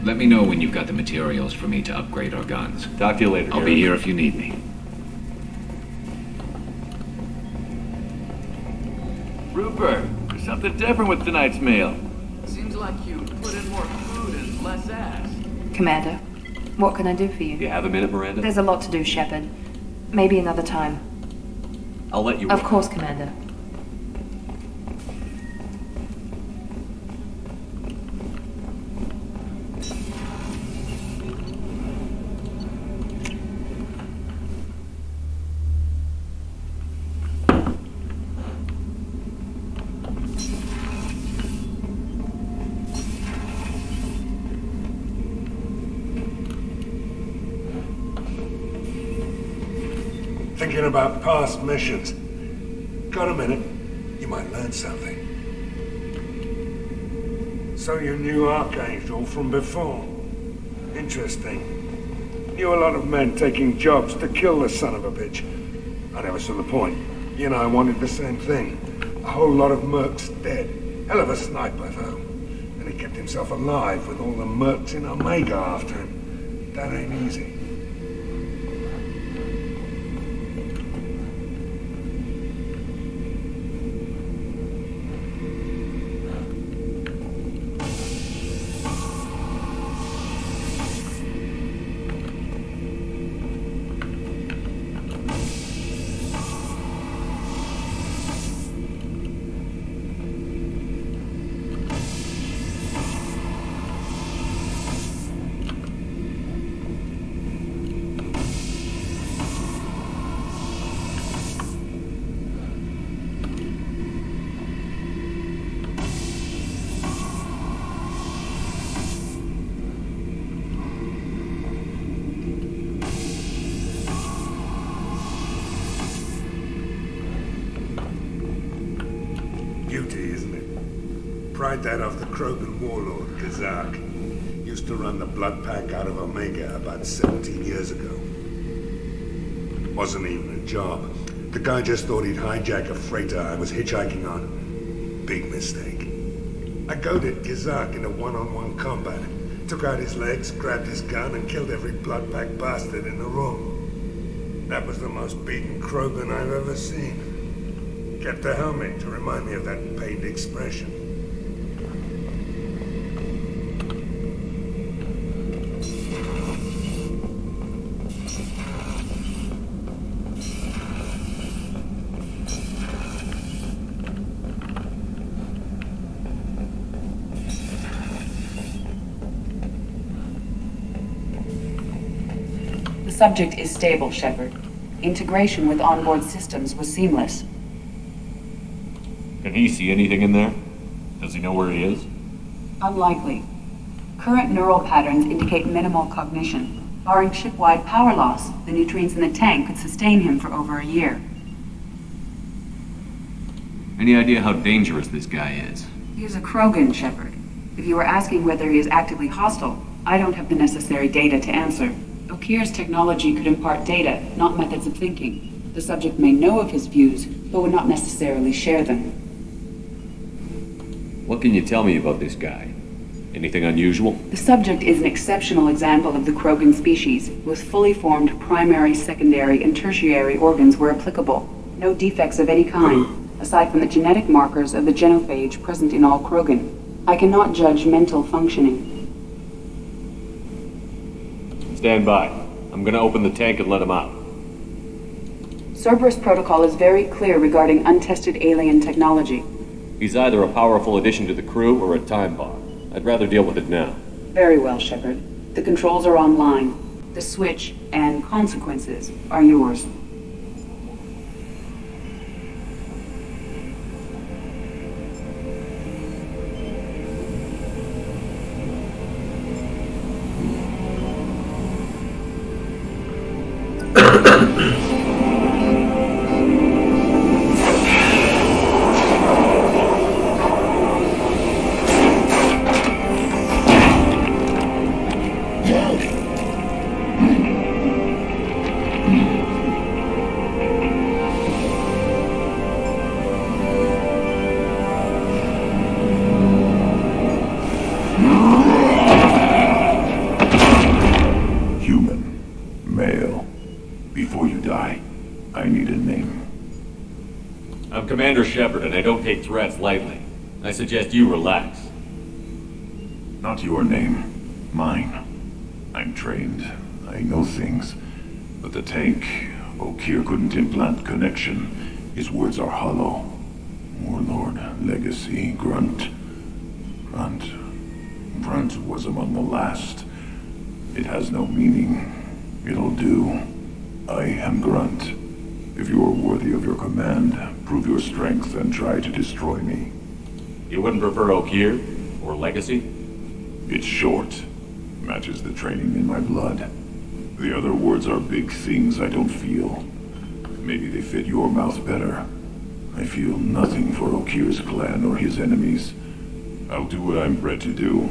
Let me know when you've got the materials for me to upgrade our guns. Talk to you later. I'll be here if you need me. Rupert, there's something different with tonight's meal. Seems like you put in more food and less ass. Commander, what can I do for you? You have a minute, Miranda? There's a lot to do, Shepard. Maybe another time. I'll let you Of work. course, Commander. Thinking about past missions. Got a minute? You might learn something. So you knew Archangel from before. Interesting. Knew a lot of men taking jobs to kill the son of a bitch. I never saw the point. You know, I wanted the same thing. A whole lot of mercs dead. Hell of a sniper, though. And he kept himself alive with all the mercs in Omega after him. That ain't easy. Beauty, isn't it? Pried that off the Krogan warlord, Kazak. Used to run the Blood Pack out of Omega about 17 years ago. Wasn't even a job. The guy just thought he'd hijack a freighter I was hitchhiking on. Big mistake. I goaded Gazak into one-on-one combat. Took out his legs, grabbed his gun, and killed every blood-packed bastard in the room. That was the most beaten Krogan I've ever seen. Kept a helmet to remind me of that pained expression. The subject is stable, Shepard. Integration with onboard systems was seamless. Can he see anything in there? Does he know where he is? Unlikely. Current neural patterns indicate minimal cognition. Barring ship-wide power loss, the nutrients in the tank could sustain him for over a year. Any idea how dangerous this guy is? He is a Krogan, Shepard. If you were asking whether he is actively hostile, I don't have the necessary data to answer. Okir's technology could impart data, not methods of thinking. The subject may know of his views, but would not necessarily share them. What can you tell me about this guy? Anything unusual? The subject is an exceptional example of the Krogan species, with fully formed primary, secondary, and tertiary organs where applicable. No defects of any kind, aside from the genetic markers of the genophage present in all Krogan. I cannot judge mental functioning. Stand by. I'm gonna open the tank and let him out. Cerberus protocol is very clear regarding untested alien technology. He's either a powerful addition to the crew or a time bomb. I'd rather deal with it now. Very well, Shepard. The controls are online. The switch and consequences are yours. Commander Shepard, and I don't take threats lightly. I suggest you relax. Not your name. Mine. I'm trained. I know things. But the tank, Okir couldn't implant connection. His words are hollow. Warlord, Legacy, Grunt. Grunt was among the last. It has no meaning. It'll do. I am Grunt. If you are worthy of your command, prove your strength and try to destroy me. You wouldn't prefer Okir? Or Legacy? It's short. Matches the training in my blood. The other words are big things I don't feel. Maybe they fit your mouth better. I feel nothing for Okir's clan or his enemies. I'll do what I'm bred to do.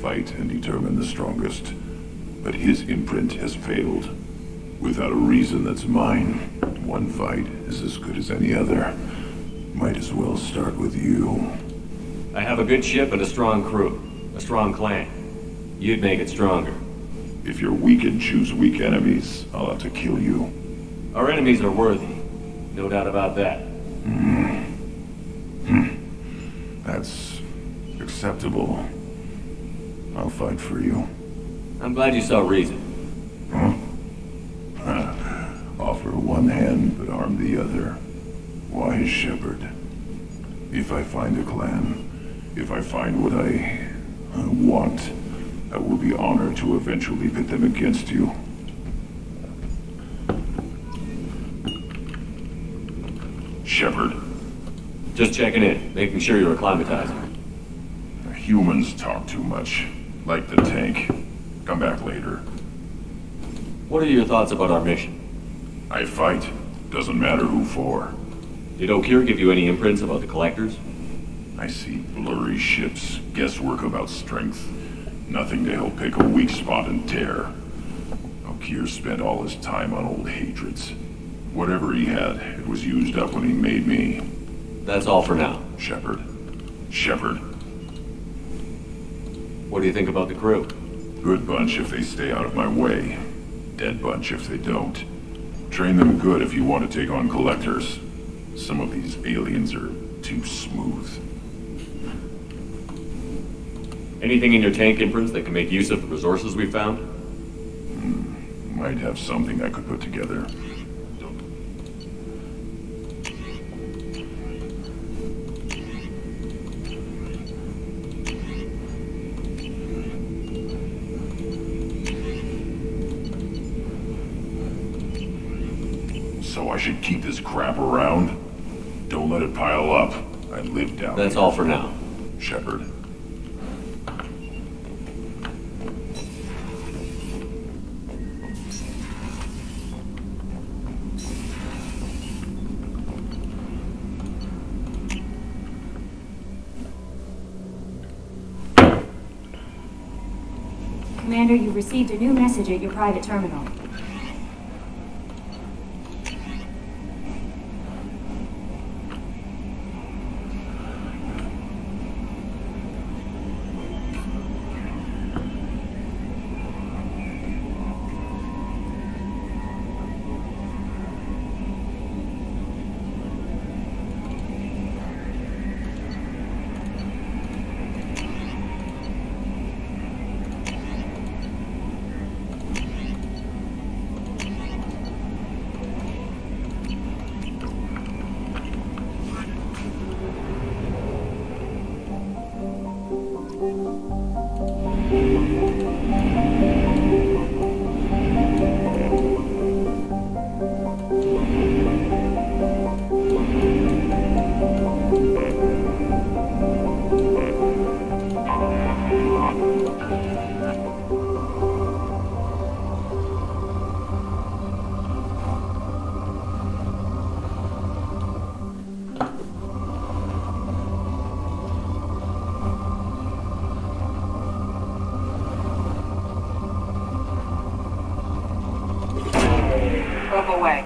Fight and determine the strongest. But his imprint has failed. Without a reason that's mine. One fight is as good as any other. Might as well start with you. I have a good ship and a strong crew. A strong clan. You'd make it stronger. If you're weak and choose weak enemies, I'll have to kill you. Our enemies are worthy. No doubt about that. That's acceptable. I'll fight for you. I'm glad you saw reason. Offer one hand, but arm the other. Wise Shepard. If I find a clan, if I find what I want, I will be honored to eventually pit them against you. Shepard. Just checking in, making sure you're acclimatizing. Humans talk too much. Like the tank. Come back later. What are your thoughts about our mission? I fight. Doesn't matter who for. Did Okir give you any imprints about the Collectors? I see blurry ships, guesswork about strength. Nothing to help pick a weak spot and tear. Okir spent all his time on old hatreds. Whatever he had, it was used up when he made me. That's all for now. Shepard. Shepard. What do you think about the crew? Good bunch if they stay out of my way. Dead bunch if they don't. Train them good if you want to take on collectors. Some of these aliens are too smooth. Anything in your tank imprints that can make use of the resources we found? Might have something I could put together. So I should keep this crap around? Don't let it pile up. I live down That's here. all for now. Shepard. Commander, you received a new message at your private terminal. Probe away.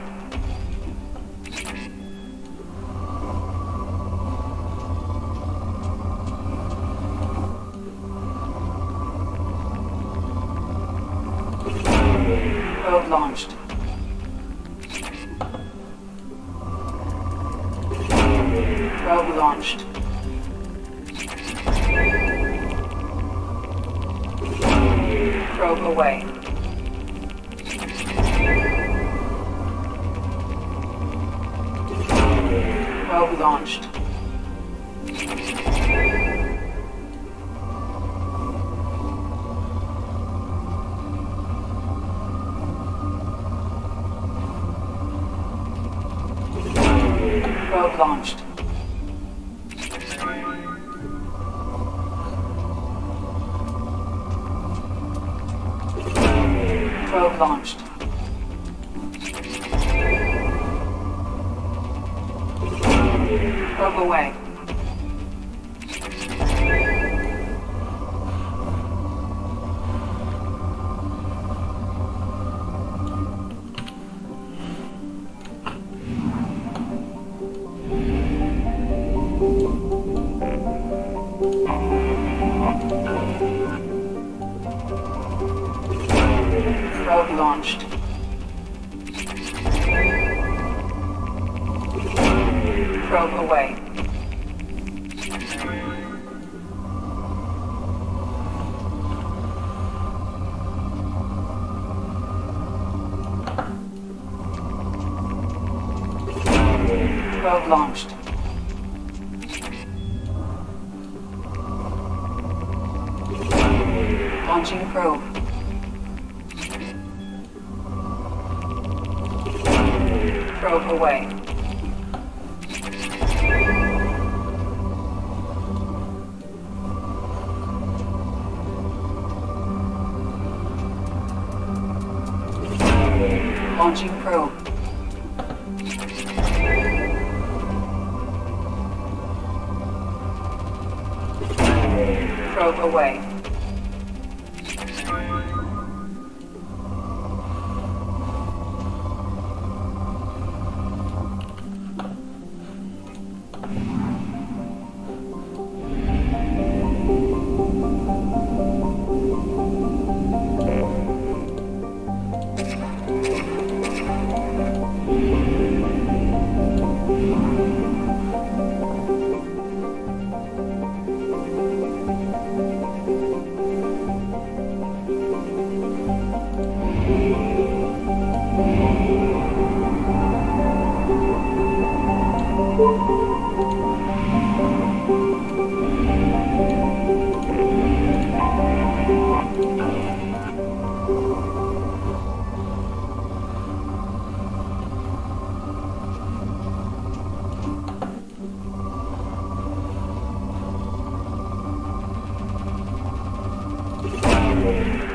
Probe launched. Probe launched. Probe away. Probe launched. Probe launched. Probe launched. Probe away. Probe launched. Probe away. Probe launched. Launching probe. Probe away. Launching probe. Probe away.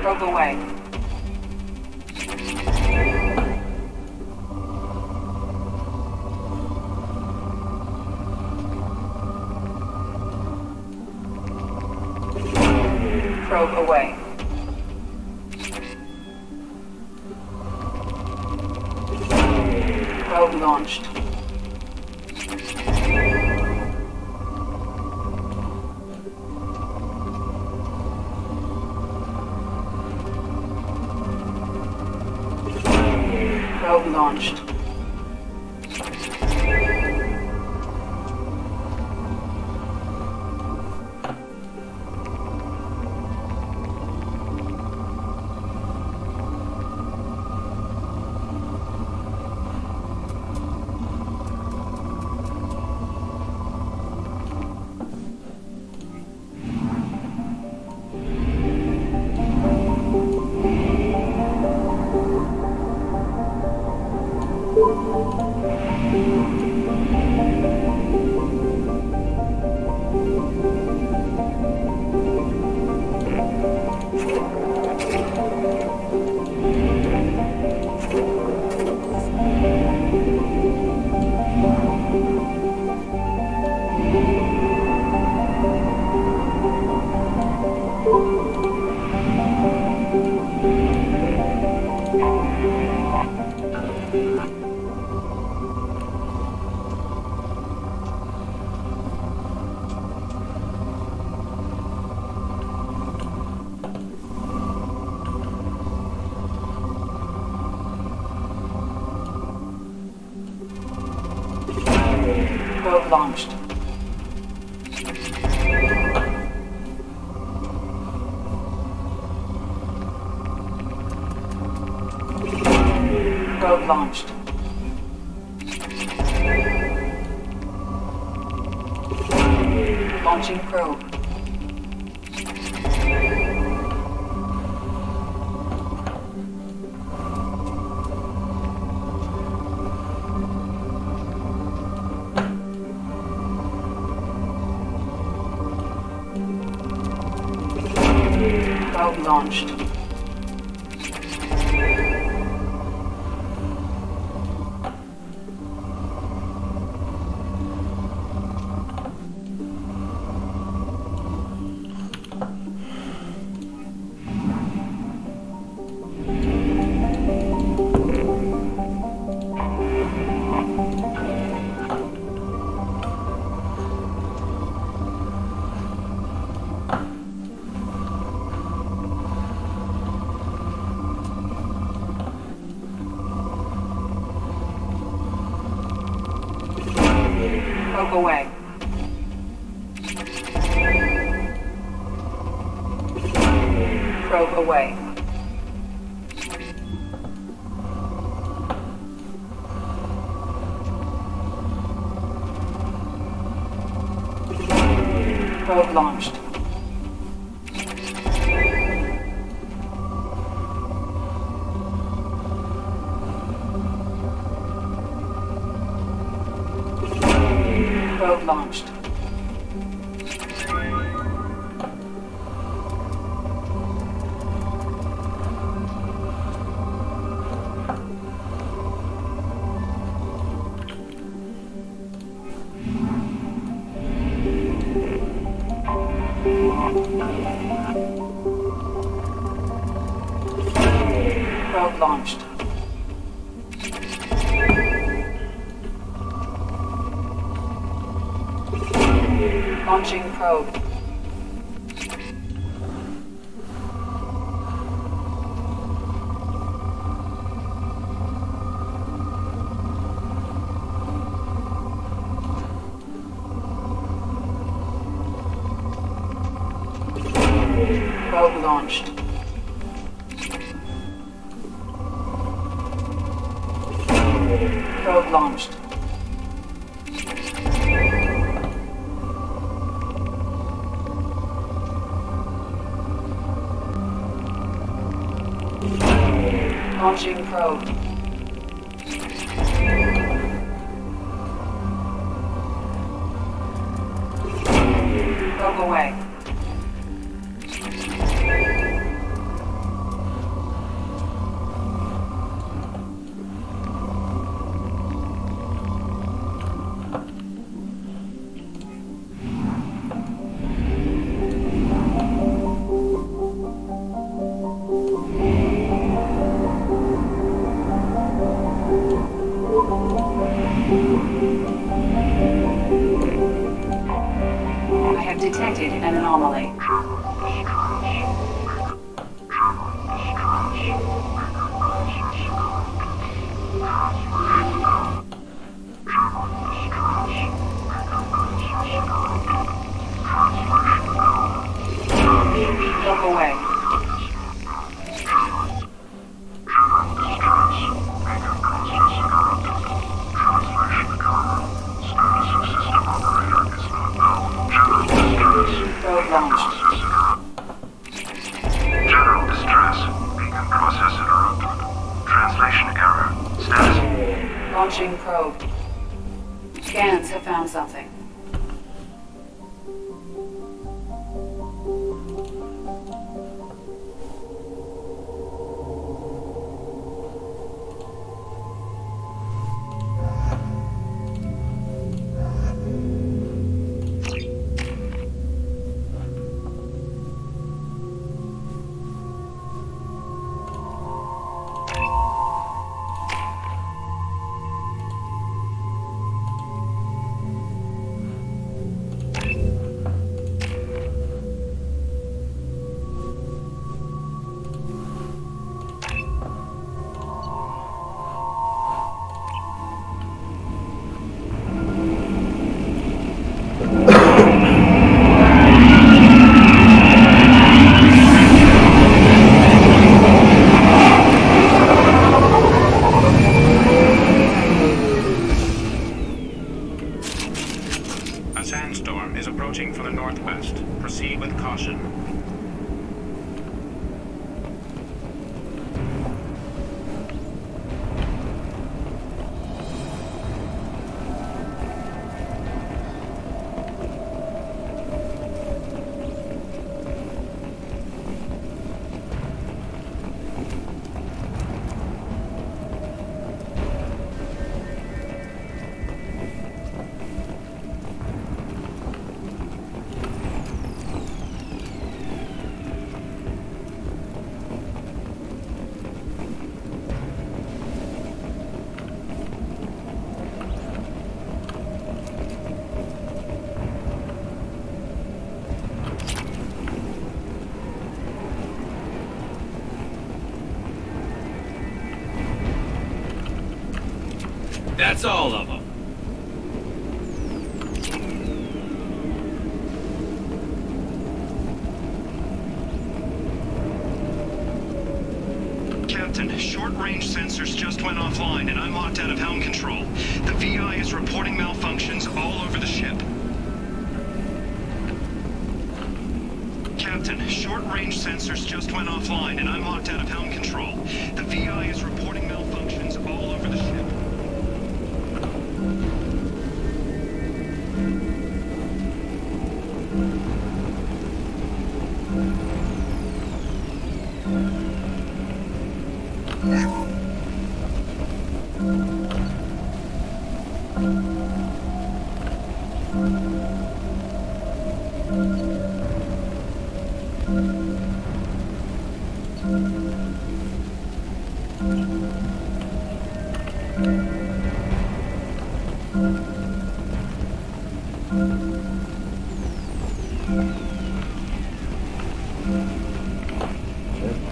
Probe away. Probe away. Probe launched. Probe launched. Probe launched. Probe launched. Launching probe. Probe launched. Probe away. Probe away. Probe launched. Probe launched. Probe launched. Launching probe. Probe launched. Probe launched. Launching probe. Probe away. away. Probe launched. General distress. Beacon process interrupted. Translation error. Status. Launching probe. Scans have found something. That's all of them. Captain, short-range sensors just went offline and I'm locked out of helm control. The VI is reporting malfunctions all over the ship. Captain, short-range sensors just went offline and I'm locked out of helm control. The VI is reporting malfunctions all over the ship.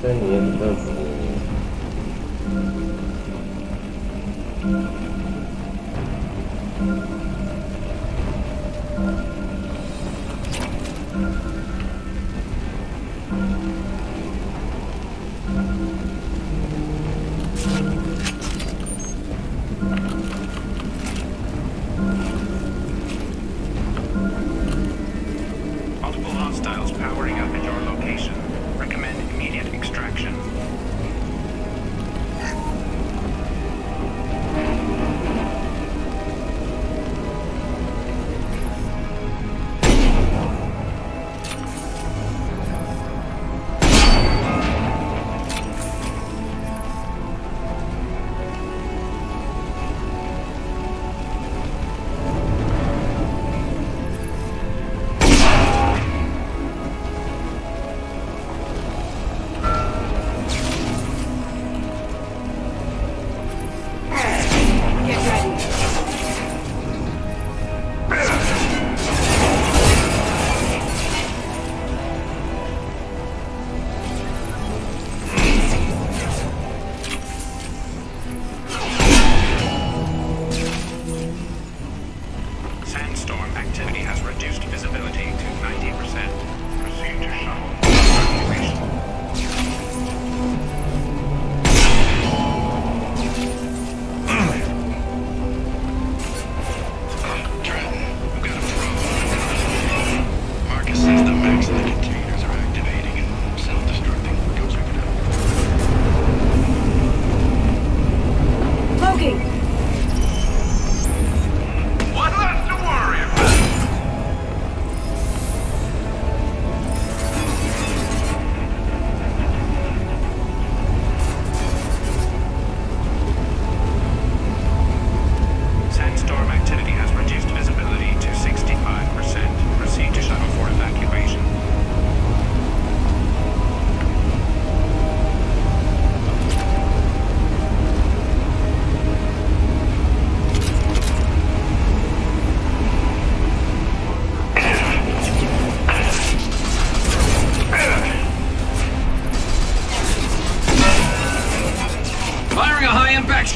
Это не дозволено. Multiple hostiles powering up at your location. Recommend immediate extraction.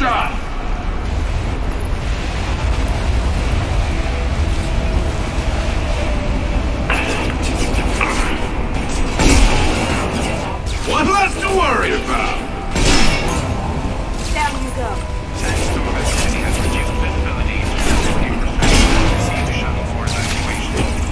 shot! One less to worry about! Down you go. Sandstorm activity has reduced visibility to 50%. Proceed to shuttle for evacuation.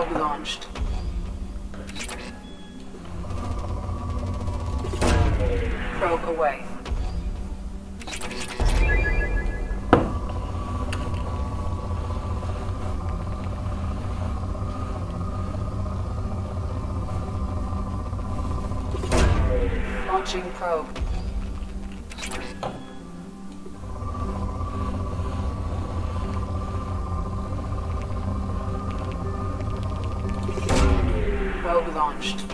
Probe launched. Probe away. Launching probe. Probe launched.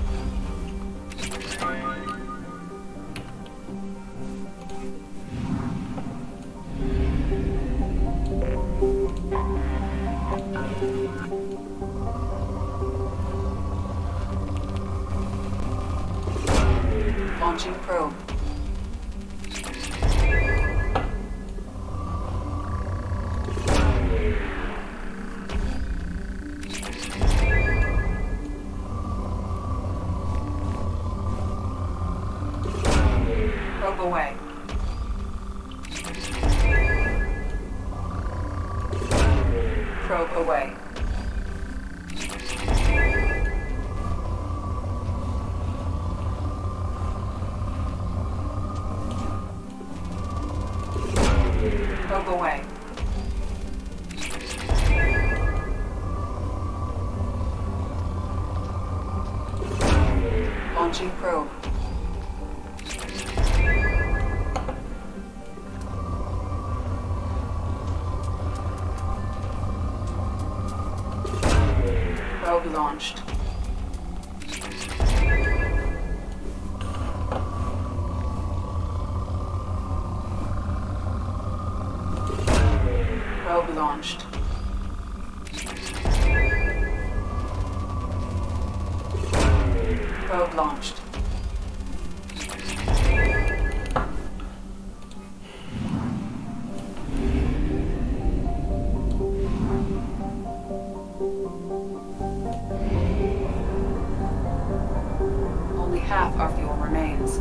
Launching probe. Probe away. Probe away. Probe away. Launching probe. Probe launched. Probe launched. Probe launched. Only half our fuel remains.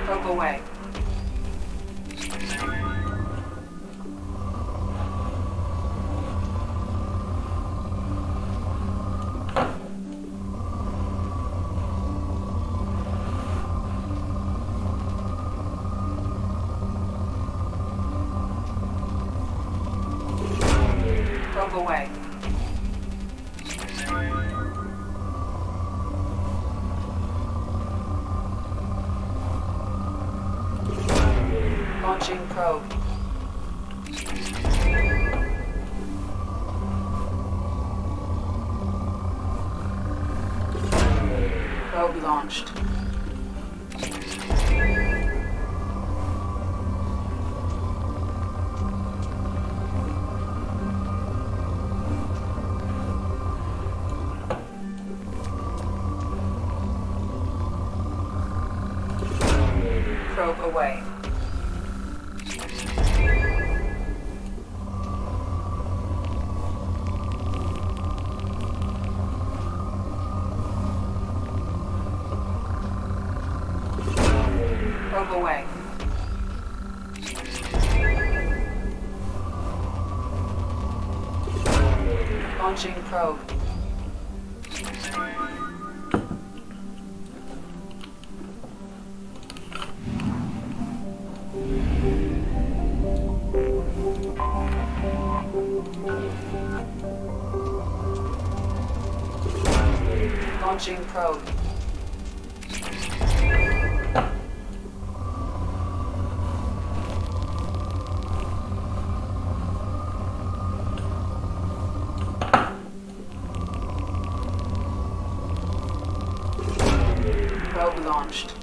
Probe away. Probe away. Launching probe. Probe launched. Probe away. Probe away. Launching probe. Launching probe. Probe launched.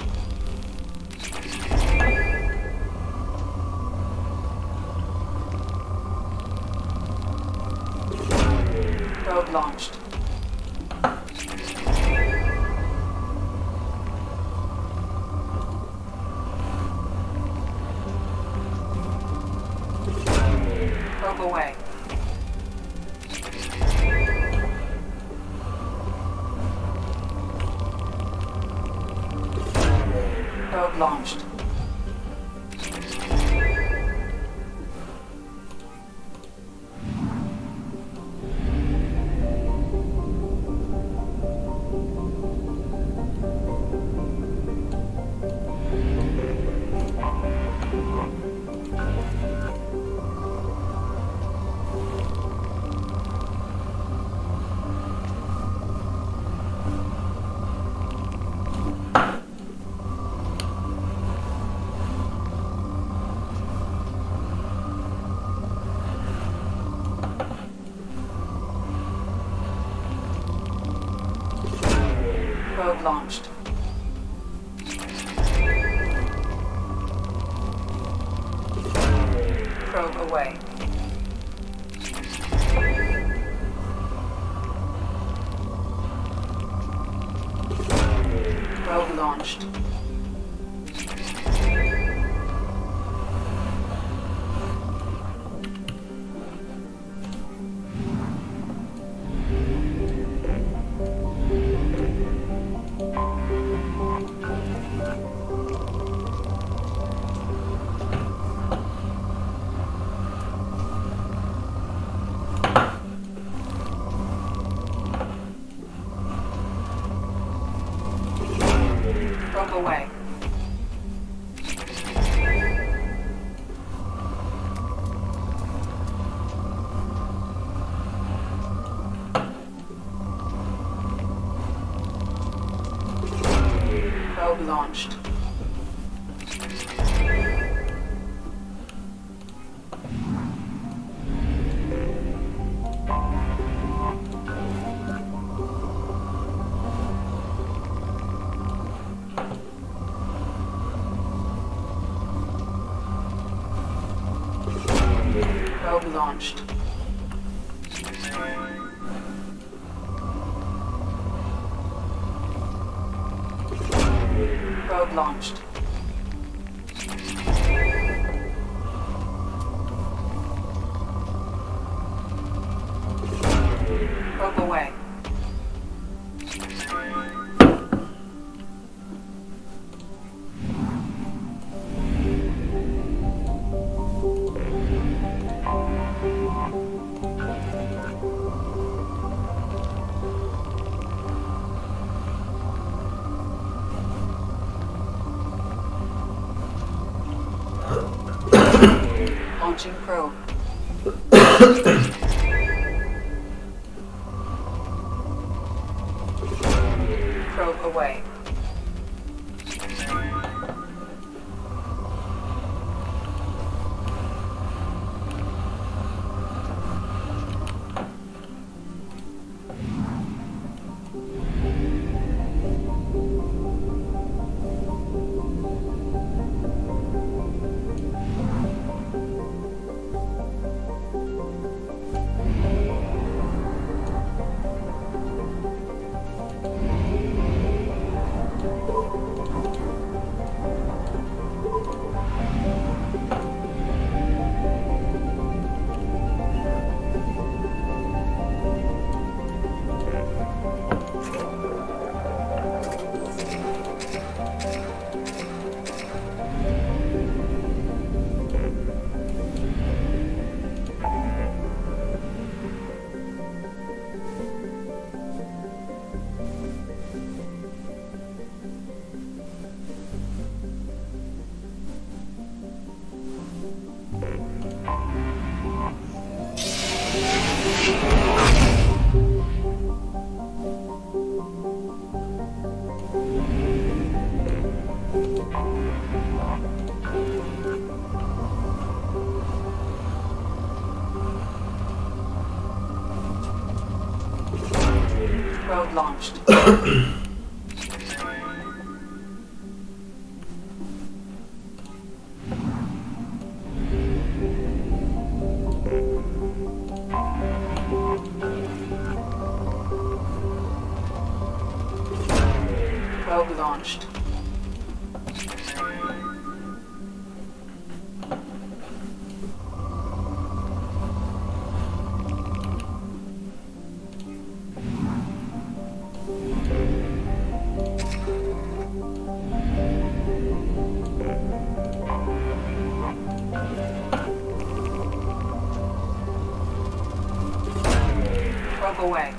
Probe away. Probe launched. Probe launched. Probe away. Probe launched. Probe away. Probe launched. Probe launched. Probe launched. Probe away. Launching probe. Probe away. Probe launched. Probe launched. away.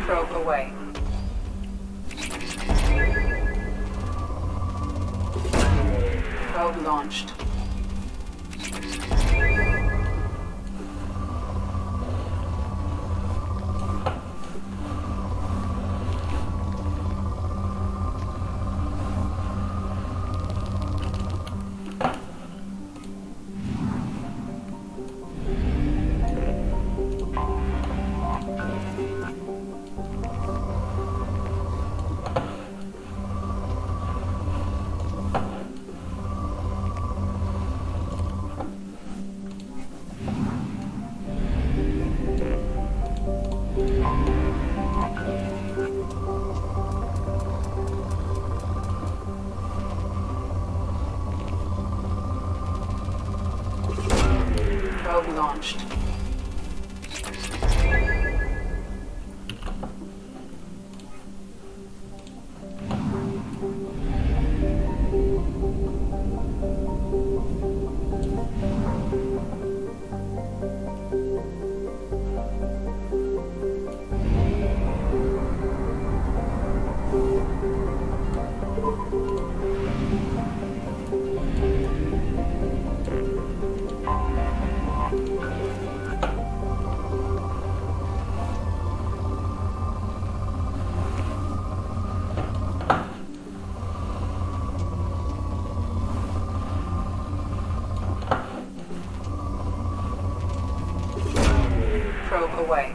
Probe away. Probe launched. Probe launched. Probe away.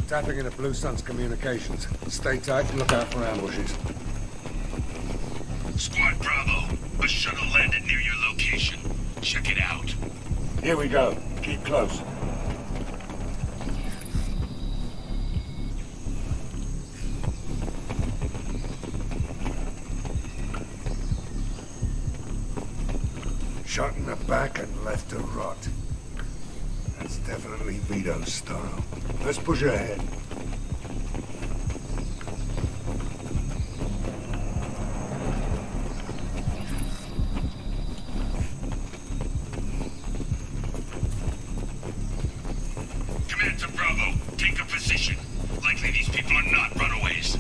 Tapping into Blue Sun's communications. Stay tight and look out for ambushes. Squad Bravo, a shuttle landed near your location. Check it out. Here we go. Keep close. Shot in the back and left to rot. That's definitely Vito's style. Let's push ahead. Command to Bravo, take a position. Likely these people are not runaways.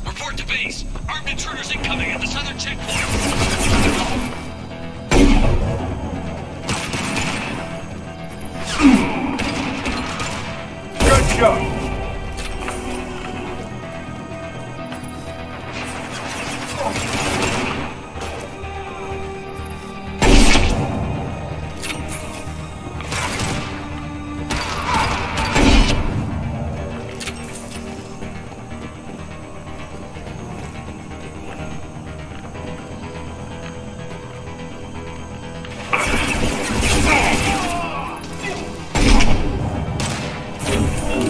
Report to base. Armed intruders incoming at the southern checkpoint. Good shot!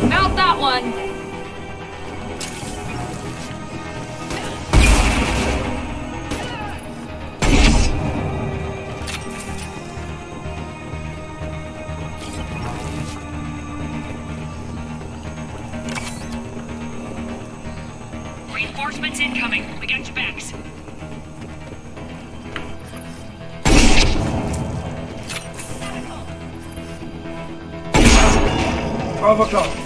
Mount Reinforcements incoming. We got your backs. Overclock.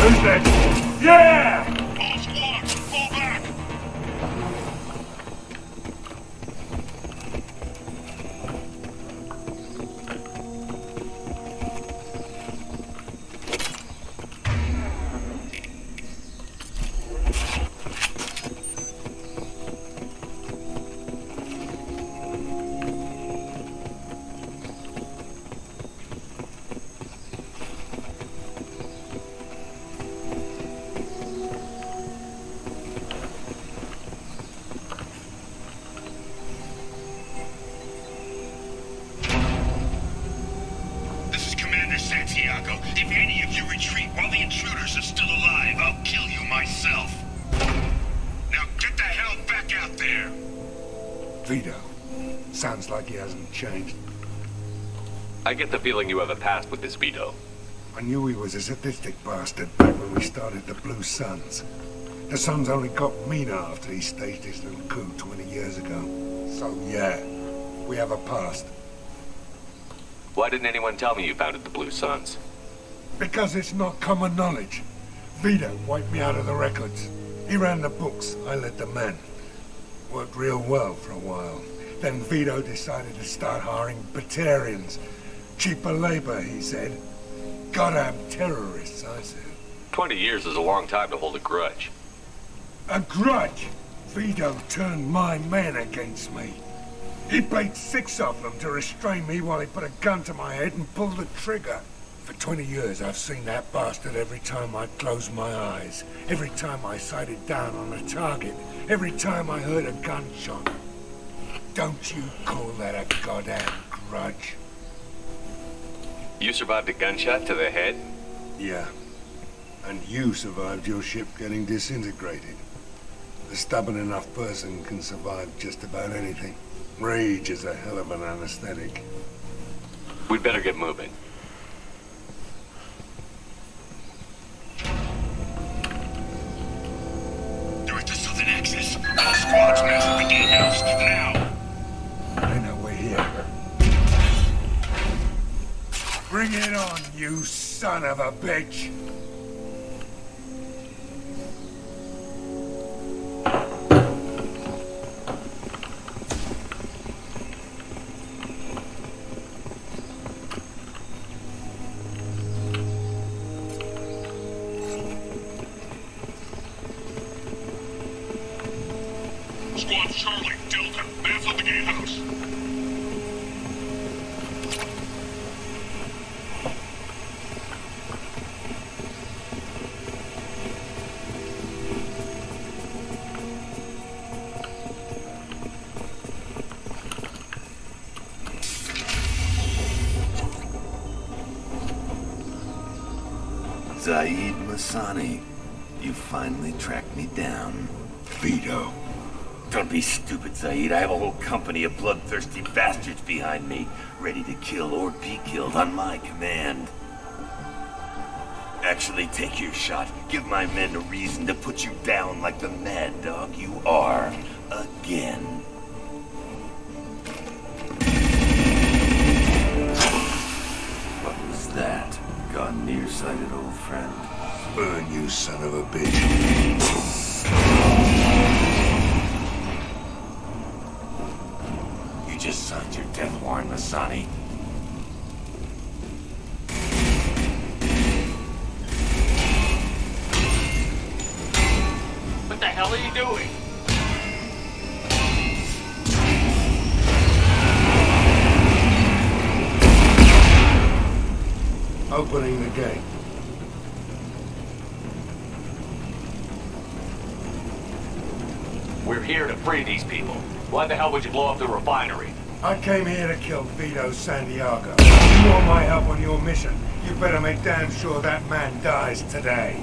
Who's that? Yeah! All squads, fall back! Santiago, if any of you retreat while the intruders are still alive, I'll kill you myself. Now get the hell back out there! Vito. Sounds like he hasn't changed. I get the feeling you have a past with this Vito. I knew he was a sadistic bastard back when we started the Blue Suns. The Suns only got meaner after he staged his little coup 20 years ago. So yeah, we have a past. Why didn't anyone tell me you founded the Blue Suns? Because it's not common knowledge. Vito wiped me out of the records. He ran the books, I led the men. Worked real well for a while. Then Vito decided to start hiring Batarians. Cheaper labor, he said. Goddamn terrorists, I said. 20 years is a long time to hold a grudge. A grudge? Vito turned my men against me. He paid 6 of them to restrain me while he put a gun to my head and pulled the trigger. For 20 years, I've seen that bastard every time I closed my eyes. Every time I sighted down on a target. Every time I heard a gunshot. Don't you call that a goddamn grudge? You survived a gunshot to the head? Yeah. And you survived your ship getting disintegrated. A stubborn enough person can survive just about anything. Rage is a hell of an anesthetic. We'd better get moving. They're at the southern axis. All squads mass at the gatehouse, now! I know we're here. Bring it on, you son of a bitch! Squad Charlie, Delta, mass at the gatehouse. Zaid Masani, you finally tracked me down. Vito. Don't be stupid, Zaid. I have a whole company of bloodthirsty bastards behind me, ready to kill or be killed on my command. Actually, take your shot. Give my men a reason to put you down like the mad dog you are. Again. What was that? Gone nearsighted, old friend. Burn, you son of a bitch. You just signed your death warrant, Masani. What the hell are you doing? Opening the gate. We're here to free these people. Why the hell would you blow up the refinery? I came here to kill Vito Santiago. If you want my help on your mission, you better make damn sure that man dies today.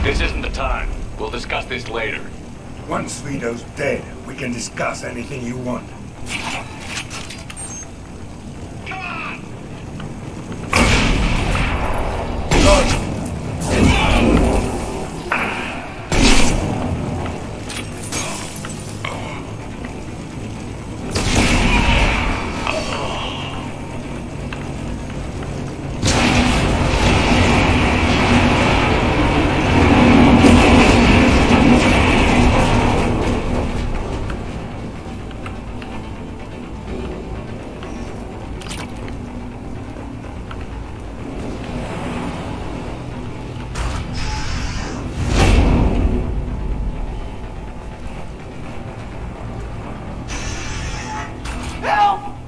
This isn't the time. We'll discuss this later. Once Vito's dead, we can discuss anything you want.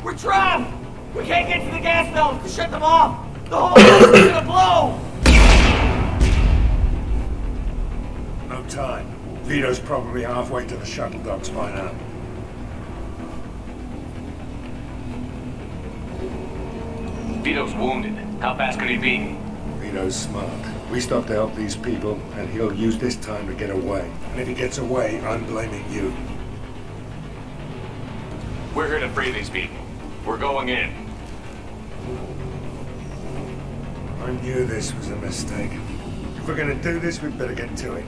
We're trapped! We can't get to the gas valves to shut them off! The whole place is gonna blow! No time. Vito's probably halfway to the shuttle docks by now. Vito's wounded. How fast could he be? Vito's smart. We stopped to help these people, and he'll use this time to get away. And if he gets away, I'm blaming you. We're here to free these people. We're going in. I knew this was a mistake. If we're gonna do this, we'd better get to it.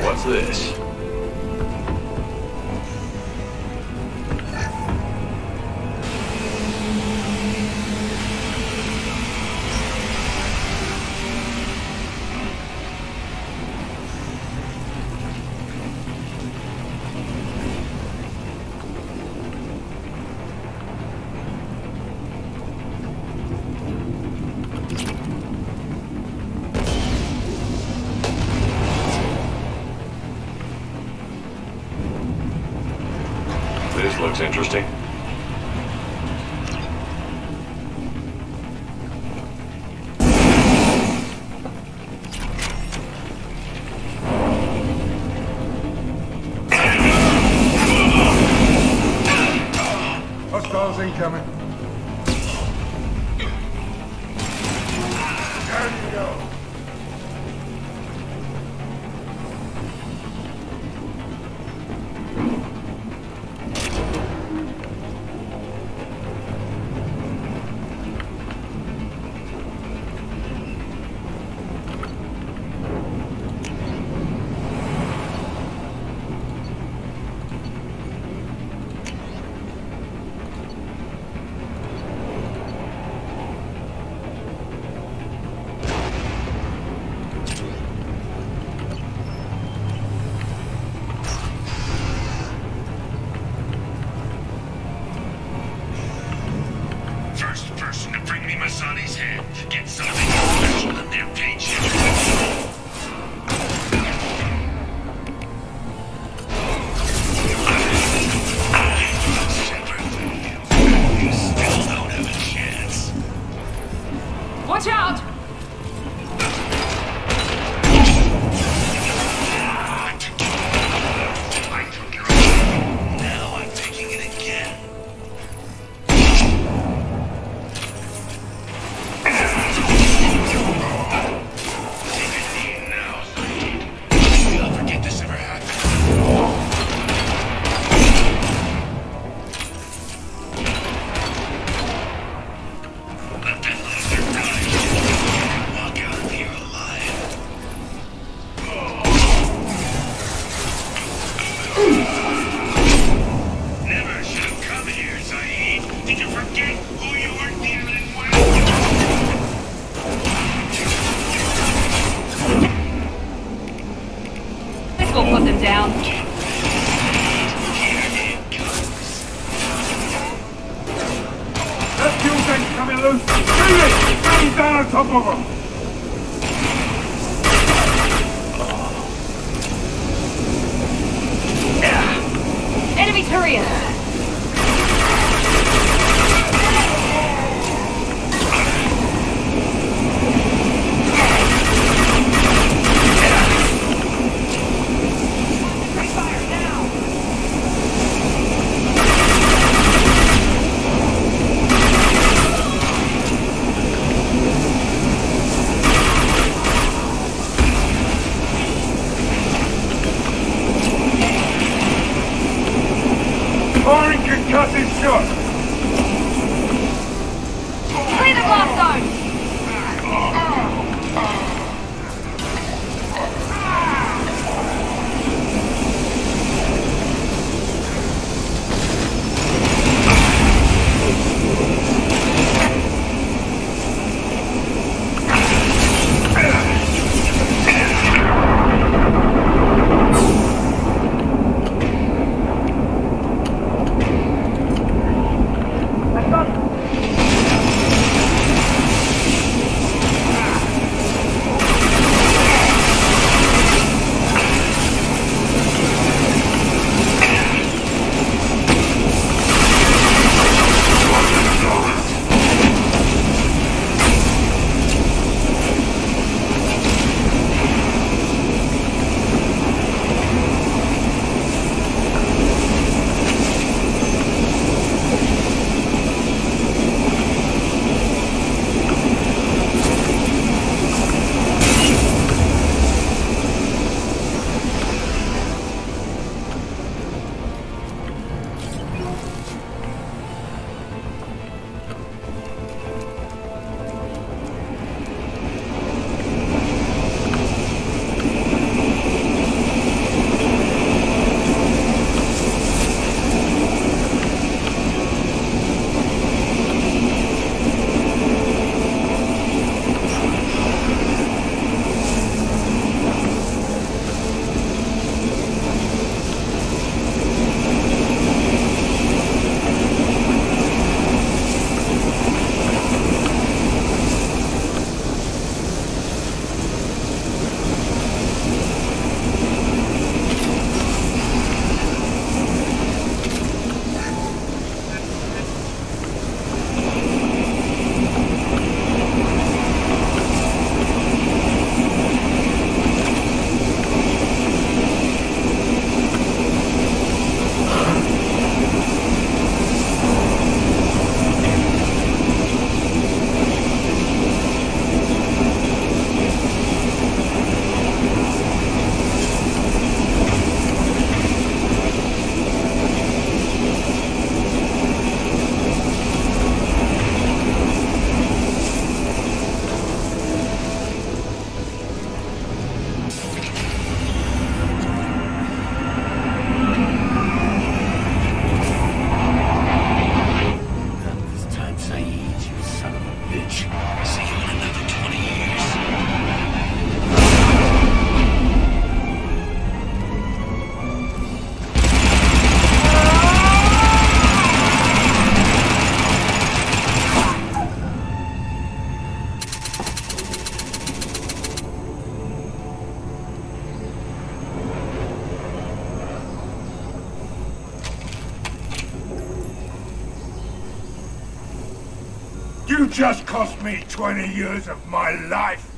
What's this? This looks interesting. Hostiles incoming. There you go. Masani's head. Get something special in their paycheck. You still don't have a chance. Watch out! Now I'm taking it again. Take a knee now, Saeed. I'll forget this ever happened. Let that loser die. Walk out of here alive. Never should have come here, Saeed. Did you forget who you were dealing with? This will put them down. That fuel tank's coming loose! Shoot it! He's down on top of them! Enemy turret! Firing concussive shot! Clear the blast zone! You just cost me 20 years of my life.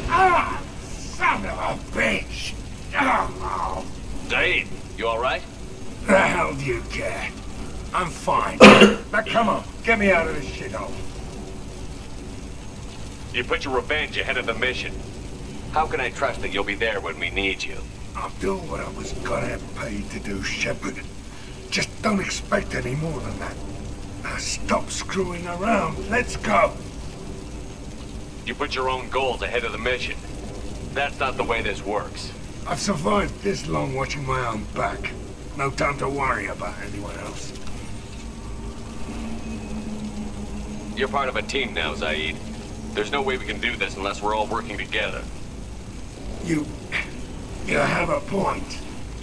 Ah, son of a bitch! Oh. Zaid, you alright? The hell do you care? I'm fine. Now come on, get me out of this shithole. You put your revenge ahead of the mission. How can I trust that you'll be there when we need you? I'll do what I was gonna have paid to do, Shepard. Just don't expect any more than that. Now stop screwing around. Let's go. You put your own goals ahead of the mission. That's not the way this works. I've survived this long watching my own back. No time to worry about anyone else. You're part of a team now, Zaid. There's no way we can do this unless we're all working together. You have a point.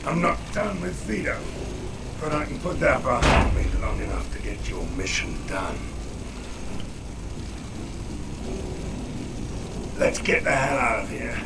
I'm not done with Vito. But I can put that behind me long enough to get your mission done. Let's get the hell out of here.